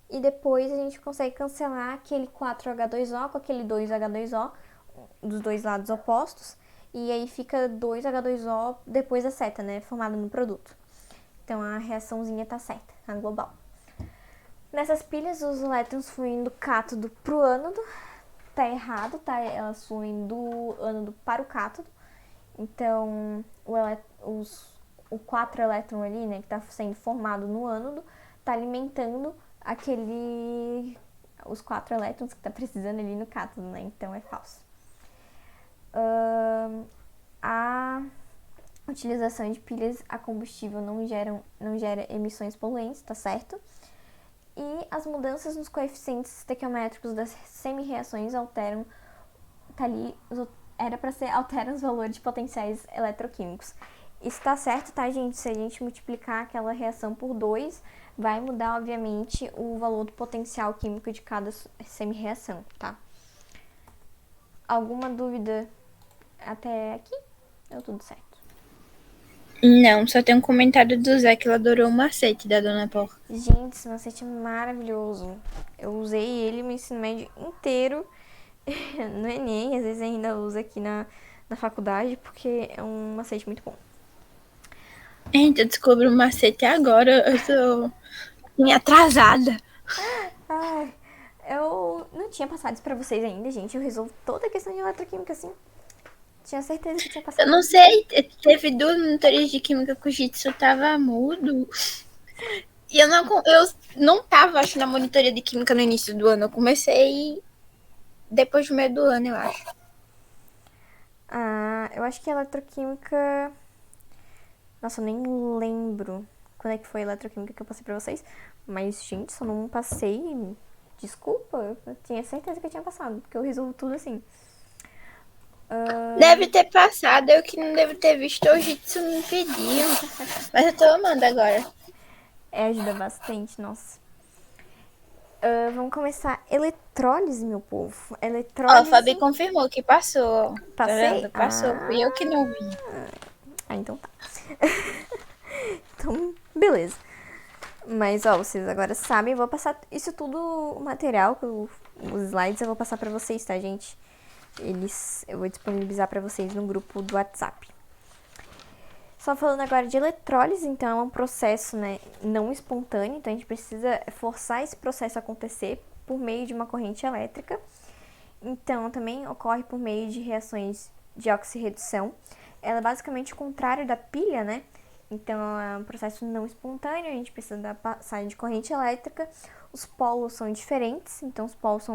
A: E depois a gente consegue cancelar aquele 4H2O com aquele 2H2O dos dois lados opostos. E aí fica 2H2O depois da seta, né, formado no produto. Então, a reaçãozinha tá certa, a global. Nessas pilhas, os elétrons fluem do cátodo pro ânodo. Tá errado, tá? Elas fluem do ânodo para o cátodo. Então, o 4 elétron ali, né, que tá sendo formado no ânodo, tá alimentando os 4 elétrons que tá precisando ali no cátodo, né? Então, é falso. A utilização de pilhas a combustível não gera emissões poluentes, tá certo? E as mudanças nos coeficientes estequiométricos das semi-reações alteram os valores de potenciais eletroquímicos. Isso tá certo, tá, gente? Se a gente multiplicar aquela reação por 2, vai mudar, obviamente, o valor do potencial químico de cada semi-reação, tá? Alguma dúvida até aqui? Deu tudo certo.
B: Não, só tem um comentário do Zé que ele adorou o macete da Dona Porca.
A: Gente, esse macete é maravilhoso. Eu usei ele no ensino médio inteiro no Enem, às vezes ainda uso aqui na faculdade, porque é um macete muito bom.
B: Gente, eu descobri o macete agora, eu sou atrasada.
A: Ai, eu não tinha passado isso pra vocês ainda, gente. Eu resolvo toda a questão de eletroquímica, assim. Tinha certeza que tinha passado.
B: Eu não sei, teve 2 monitorias de química que o Jitsu tava mudo. E eu não tava, acho, na monitoria de química no início do ano. Eu comecei depois do meio do ano, eu acho.
A: Eu acho que a eletroquímica... Nossa, eu nem lembro quando é que foi a eletroquímica que eu passei pra vocês. Mas, gente, só não passei... Desculpa, eu tinha certeza que eu tinha passado, porque eu resolvo tudo assim.
B: Deve ter passado, eu que não devo ter visto, o Jitsu me pediu. Mas eu tô amando agora.
A: Ajuda bastante, nossa. Vamos começar. Eletrólise, meu povo. Eletrólise...
B: Ó, a Fabi confirmou que passou.
A: Passei?
B: Tá, passou, fui eu que não vi.
A: Então tá. Então, beleza. Mas, ó, vocês agora sabem, eu vou passar isso tudo, o material, os slides eu vou passar pra vocês, tá, gente? Eu vou disponibilizar pra vocês no grupo do WhatsApp. Só falando agora de eletrólise, então é um processo, né, não espontâneo, então a gente precisa forçar esse processo a acontecer por meio de uma corrente elétrica. Então, também ocorre por meio de reações de oxirredução. Ela é basicamente o contrário da pilha, né? Então, é um processo não espontâneo, a gente precisa da passagem de corrente elétrica. Os polos são diferentes, então os polos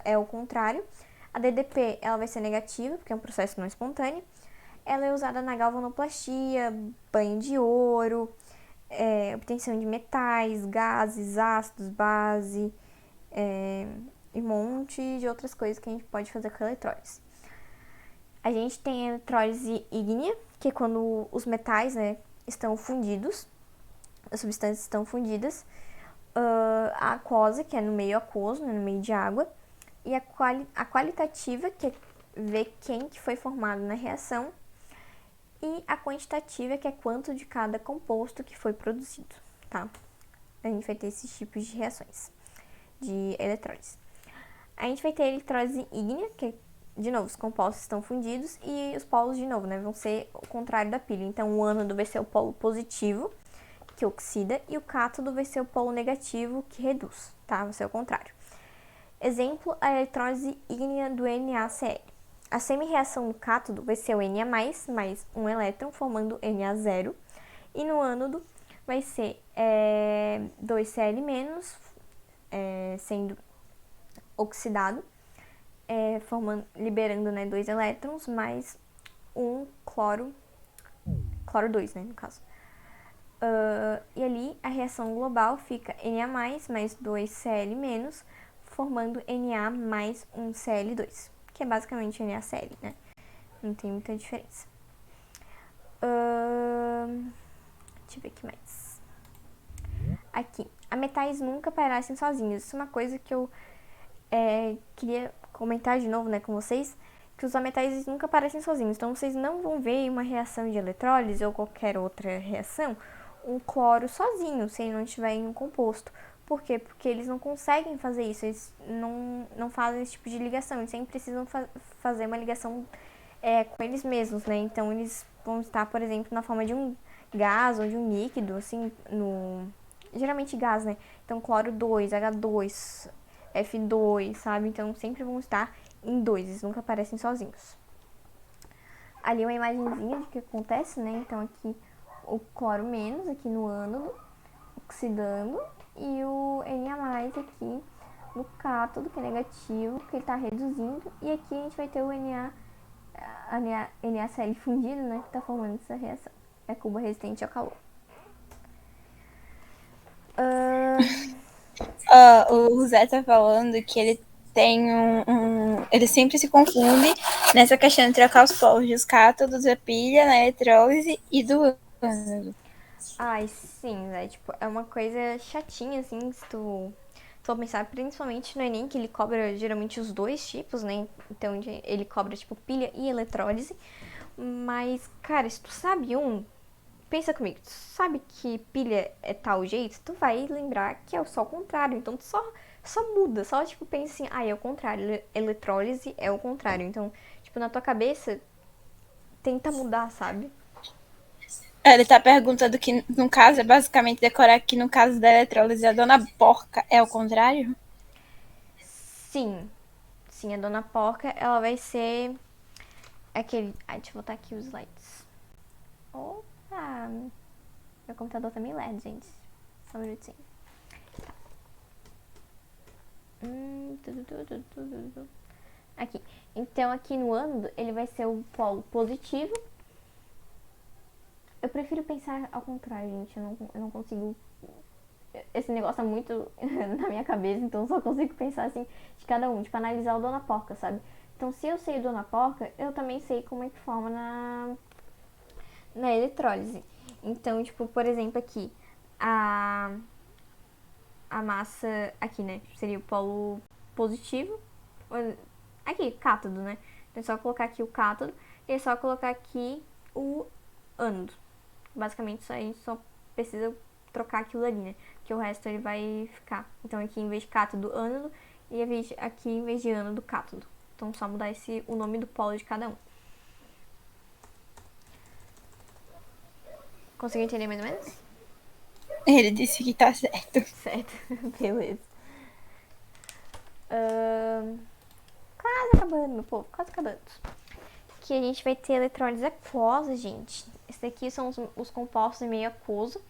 A: é o contrário. A DDP, ela vai ser negativa, porque é um processo não espontâneo. Ela é usada na galvanoplastia, banho de ouro, obtenção de metais, gases, ácidos, base, e um monte de outras coisas que a gente pode fazer com a eletrólise. A gente tem a eletrólise ígnea, que é quando os metais, né, estão fundidos, as substâncias estão fundidas. A aquosa, que é no meio aquoso, né, no meio de água. E a qualitativa, que é ver quem que foi formado na reação. E a quantitativa, que é quanto de cada composto que foi produzido, tá? A gente vai ter esses tipos de reações de eletrólise. A gente vai ter a eletrólise ígnea, que, de novo, os compostos estão fundidos e os polos, de novo, né, vão ser o contrário da pilha. Então, o ânodo vai ser o polo positivo, que oxida, e o cátodo vai ser o polo negativo, que reduz, tá? Vai ser o contrário. Exemplo, a eletrólise ígnea do NaCl. A semi-reação do cátodo vai ser o Na+, mais um elétron, formando Na0. E no ânodo vai ser 2Cl-, sendo oxidado, liberando, né, 2 elétrons, mais um cloro 2, né, no caso. E ali a reação global fica Na+, mais 2Cl-, formando Na mais um Cl2, que é basicamente NaCl, né? Não tem muita diferença. Deixa eu ver o que mais. Aqui, a metais nunca parecem sozinhos. Isso é uma coisa que eu queria comentar de novo, né, com vocês, que os ametais nunca aparecem sozinhos. Então, vocês não vão ver em uma reação de eletrólise ou qualquer outra reação um cloro sozinho, se ele não estiver em um composto. Por quê? Porque eles não conseguem fazer isso, eles não fazem esse tipo de ligação, eles sempre precisam fazer uma ligação com eles mesmos, né? Então, eles vão estar, por exemplo, na forma de um gás ou de um líquido, assim, geralmente gás, né? Então, cloro 2, H2, F2, sabe? Então, sempre vão estar em dois, eles nunca aparecem sozinhos. Ali uma imagenzinha de que acontece, né? Então, aqui o cloro menos, aqui no ânodo, oxidando, e o Na+, aqui no cátodo, que é negativo, que ele está reduzindo, e aqui a gente vai ter o NaCl fundido, né, que está formando essa reação. É cubo resistente ao calor.
B: O Zé tá falando que ele tem ele sempre se confunde nessa questão de trocar os polos dos cátodos da pilha, na eletrólise e do ânodo.
A: Ai, sim, né? Tipo, é uma coisa chatinha, assim, se tu for pensar, principalmente no Enem, que ele cobra geralmente os dois tipos, né? Então, ele cobra, tipo, pilha e eletrólise. Mas, cara, se tu sabe pensa comigo, tu sabe que pilha é tal jeito, tu vai lembrar que é só o contrário. Então, tu só muda, só, tipo, pensa assim, é o contrário, eletrólise é o contrário. Então, tipo, na tua cabeça, tenta mudar, sabe?
B: Ele tá perguntando que, no caso, é basicamente decorar que no caso da eletrólise, a dona porca é o contrário?
A: Sim, a dona porca, ela vai ser aquele... Ai, deixa eu botar aqui os slides. Opa! Meu computador tá meio lerdo, gente. Só um minutinho. Aqui. Então, aqui no ânodo, ele vai ser o polo positivo. Eu prefiro pensar ao contrário, gente. Eu não consigo... Esse negócio tá muito na minha cabeça, então eu só consigo pensar assim de cada um. Tipo, analisar o Dona Porca, sabe? Então, se eu sei o Dona Porca, eu também sei como é que forma na eletrólise. Então, tipo, por exemplo, aqui, a massa, aqui, né, seria o polo positivo. Aqui, cátodo, né? Então, é só colocar aqui o cátodo e é só colocar aqui o ânodo. Basicamente, isso aí só precisa trocar aquilo ali, né? Que o resto ele vai ficar. Então, aqui em vez de cátodo, ânodo, e aqui em vez de ânodo, cátodo. Então, só mudar o nome do polo de cada um. Conseguiu entender mais ou menos?
B: Ele disse que tá certo.
A: Certo, beleza. Quase acabando, meu povo, quase acabando. Aqui a gente vai ter eletrólise aquosa, gente. Esses daqui são os compostos em meio aquoso.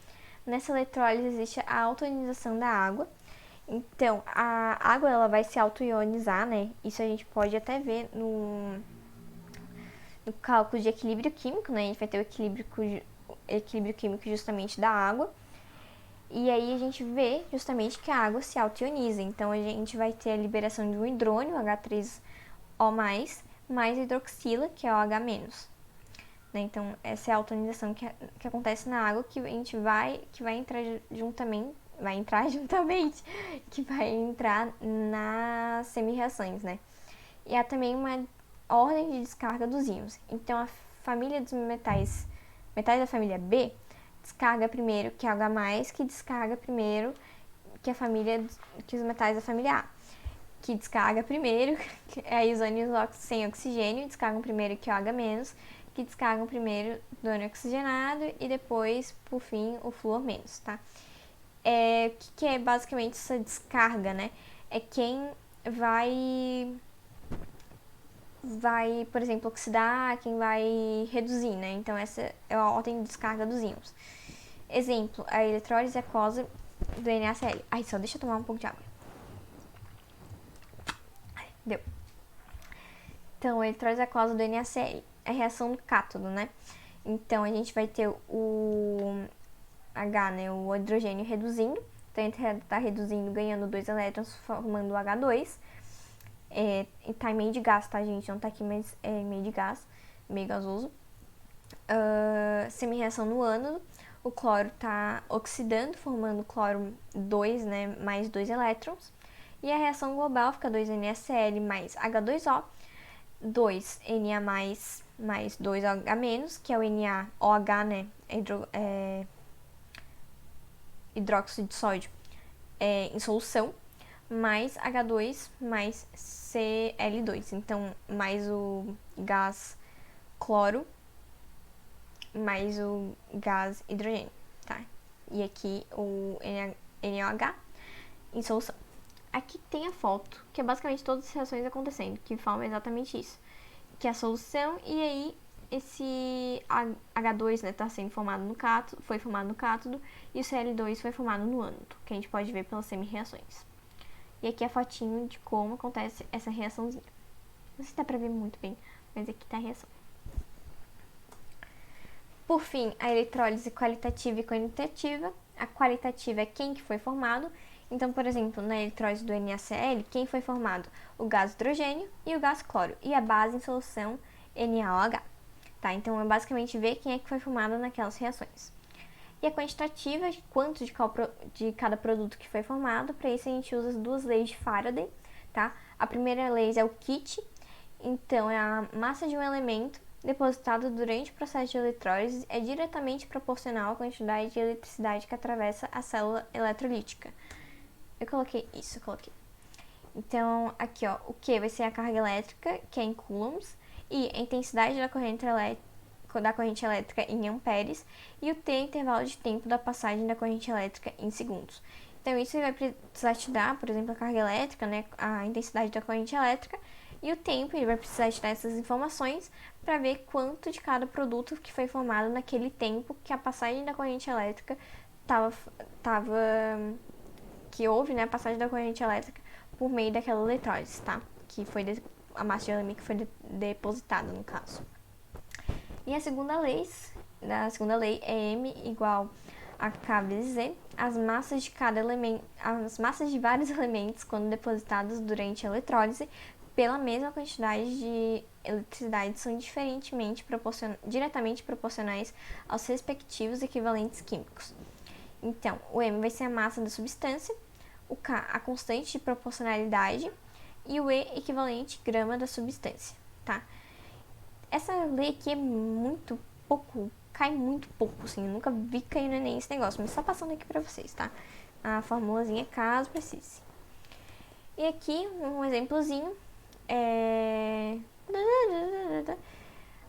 A: Nessa eletrólise existe a autoionização da água. Então, a água ela vai se autoionizar, né? Isso a gente pode até ver no cálculo de equilíbrio químico, né? A gente vai ter o equilíbrio químico justamente da água. E aí a gente vê justamente que a água se autoioniza. Então, a gente vai ter a liberação de um hidrônio, H3O+, mais hidroxila, que é o H-. Né? Então, essa é a altonização que acontece na água, que a gente que vai entrar juntamente, que vai entrar nas semi-reações, né? E há também uma ordem de descarga dos íons. Então, a família dos metais da família B, descarga primeiro que é H+, que descarga primeiro que que os metais da família A, que descarga primeiro, aí os ânions sem oxigênio descargam primeiro que é o H-, que descargam primeiro do ânion oxigenado e depois, por fim, o flúor menos, tá? O que é basicamente essa descarga, né? É quem vai, por exemplo, oxidar, quem vai reduzir, né? Então, essa é a ordem de descarga dos íons. Exemplo, a eletrólise aquosa do NaCl. Ai, só deixa eu tomar um pouco de água. Deu. Então, a eletrólise aquosa do NaCl é a reação do cátodo, né? Então, a gente vai ter o H, né? O hidrogênio reduzindo. Então, ele está reduzindo, ganhando 2 elétrons, formando o H2. Tá em meio de gás, tá, gente? Não tá aqui, mas é meio de gás, meio gasoso. Semi-reação no ânodo. O cloro tá oxidando, formando cloro 2, né? Mais 2 elétrons. E a reação global fica 2NaCl mais H2O, 2Na mais 2H-, que é o NaOH, né? Hidróxido de sódio em solução, mais H2 mais Cl2. Então, mais o gás cloro, mais o gás hidrogênio, tá? E aqui o NaOH em solução. Aqui tem a foto, que é basicamente todas as reações acontecendo, que falam exatamente isso. Que é a solução, e aí esse H2, né, tá sendo formado no cátodo, foi formado no cátodo, e o Cl2 foi formado no ânodo, que a gente pode ver pelas semi-reações. E aqui é a fotinho de como acontece essa reaçãozinha. Não sei se dá pra ver muito bem, mas aqui tá a reação. Por fim, a eletrólise qualitativa e quantitativa. A qualitativa é quem que foi formado. Então, por exemplo, na eletrólise do NaCl, quem foi formado? O gás hidrogênio e o gás cloro. E a base em solução NaOH. Tá? Então, é basicamente ver quem é que foi formado naquelas reações. E a quantitativa, quanto de cada produto que foi formado. Para isso, a gente usa as duas leis de Faraday. Tá? A primeira lei é o kit. Então, é a massa de um elemento depositado durante o processo de eletrólise é diretamente proporcional à quantidade de eletricidade que atravessa a célula eletrolítica. Eu coloquei. Então, aqui, ó, o Q vai ser a carga elétrica, que é em coulombs, e a intensidade da corrente elétrica em amperes, e o T é o intervalo de tempo da passagem da corrente elétrica em segundos. Então, isso vai precisar te dar, por exemplo, a carga elétrica, né, a intensidade da corrente elétrica, e o tempo, ele vai precisar te dar essas informações para ver quanto de cada produto que foi formado naquele tempo que a passagem da corrente elétrica que houve, né, a passagem da corrente elétrica por meio daquela eletrólise, tá? Que foi a massa de elemento que foi depositada, no caso. E a segunda lei é M igual a K vezes Z. As massas de vários elementos, quando depositadas durante a eletrólise, pela mesma quantidade de eletricidade, são diretamente proporcionais aos respectivos equivalentes químicos. Então, o M vai ser a massa da substância, o K, a constante de proporcionalidade, e o E, equivalente grama da substância, tá? Essa lei aqui é muito pouco, cai muito pouco, assim, eu nunca vi cair no Enem esse negócio, mas só passando aqui pra vocês, tá? A formulazinha, caso precise. E aqui, um exemplozinho,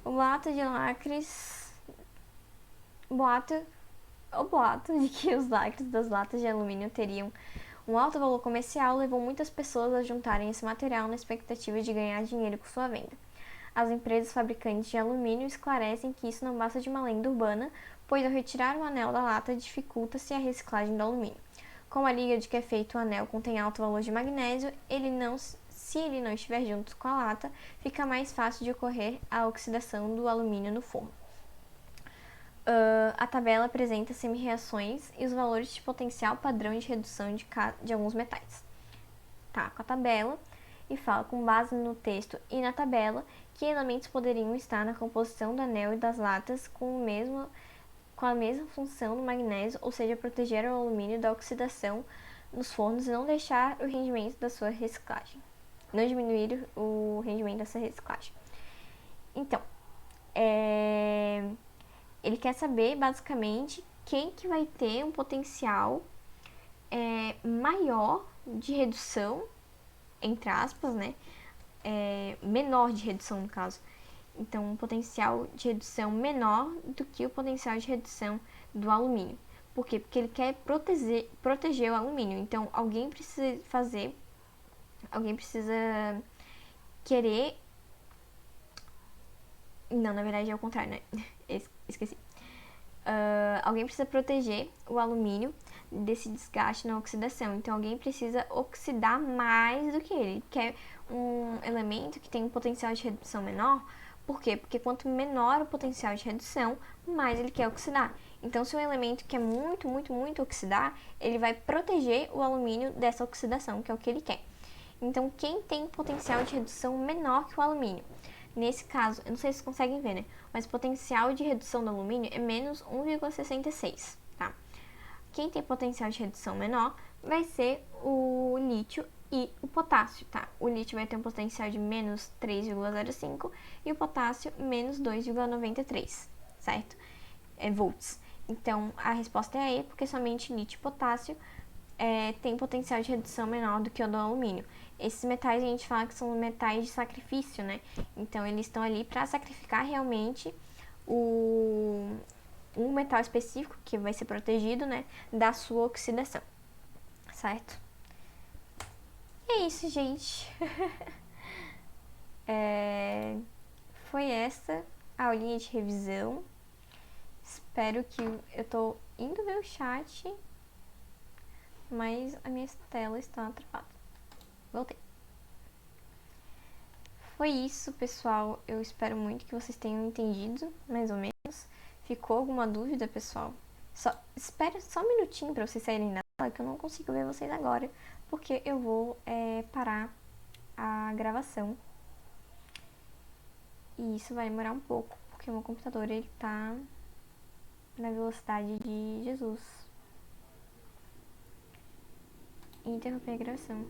A: o boato de lacres, o boato de que os lacres das latas de alumínio teriam um alto valor comercial levou muitas pessoas a juntarem esse material na expectativa de ganhar dinheiro com sua venda. As empresas fabricantes de alumínio esclarecem que isso não basta de uma lenda urbana, pois ao retirar o anel da lata dificulta-se a reciclagem do alumínio. Como a liga de que é feito o anel contém alto valor de magnésio, se ele não estiver junto com a lata, fica mais fácil de ocorrer a oxidação do alumínio no forno. A tabela apresenta semi-reações e os valores de potencial padrão de redução de alguns metais. Tá, com a tabela, e fala com base no texto e na tabela que elementos poderiam estar na composição do anel e das latas com a mesma função do magnésio, ou seja, proteger o alumínio da oxidação nos fornos e não deixar o rendimento da sua reciclagem. Não diminuir o rendimento dessa reciclagem. Então, ele quer saber, basicamente, quem que vai ter um potencial maior de redução, entre aspas, né? Menor de redução, no caso. Então, um potencial de redução menor do que o potencial de redução do alumínio. Por quê? Porque ele quer proteger o alumínio. Então, alguém precisa querer... Não, na verdade é o contrário, né? Esqueci. Alguém precisa proteger o alumínio desse desgaste na oxidação. Então, alguém precisa oxidar mais do que ele. Quer um elemento que tem um potencial de redução menor. Por quê? Porque quanto menor o potencial de redução, mais ele quer oxidar. Então, se um elemento quer muito, muito, muito oxidar, ele vai proteger o alumínio dessa oxidação, que é o que ele quer. Então, quem tem potencial de redução menor que o alumínio? Nesse caso, eu não sei se vocês conseguem ver, né? Mas o potencial de redução do alumínio é menos 1,66, tá? Quem tem potencial de redução menor vai ser o lítio e o potássio, tá? O lítio vai ter um potencial de menos 3,05 e o potássio menos 2,93, certo? Volts. Então, a resposta é E, porque somente lítio e potássio tem potencial de redução menor do que o do alumínio. Esses metais a gente fala que são metais de sacrifício, né? Então, eles estão ali para sacrificar realmente um metal específico que vai ser protegido, né, da sua oxidação, certo? É isso, gente. Foi essa a aulinha de revisão. Espero que... Eu tô indo ver o chat, mas a minha tela está travada. Voltei. Foi isso, pessoal. Eu espero muito que vocês tenham entendido, mais ou menos. Ficou alguma dúvida, pessoal? Espera só um minutinho para vocês saírem da tela, que eu não consigo ver vocês agora, porque eu vou parar a gravação. E isso vai demorar um pouco, porque o meu computador ele tá na velocidade de Jesus. E interromper a gravação.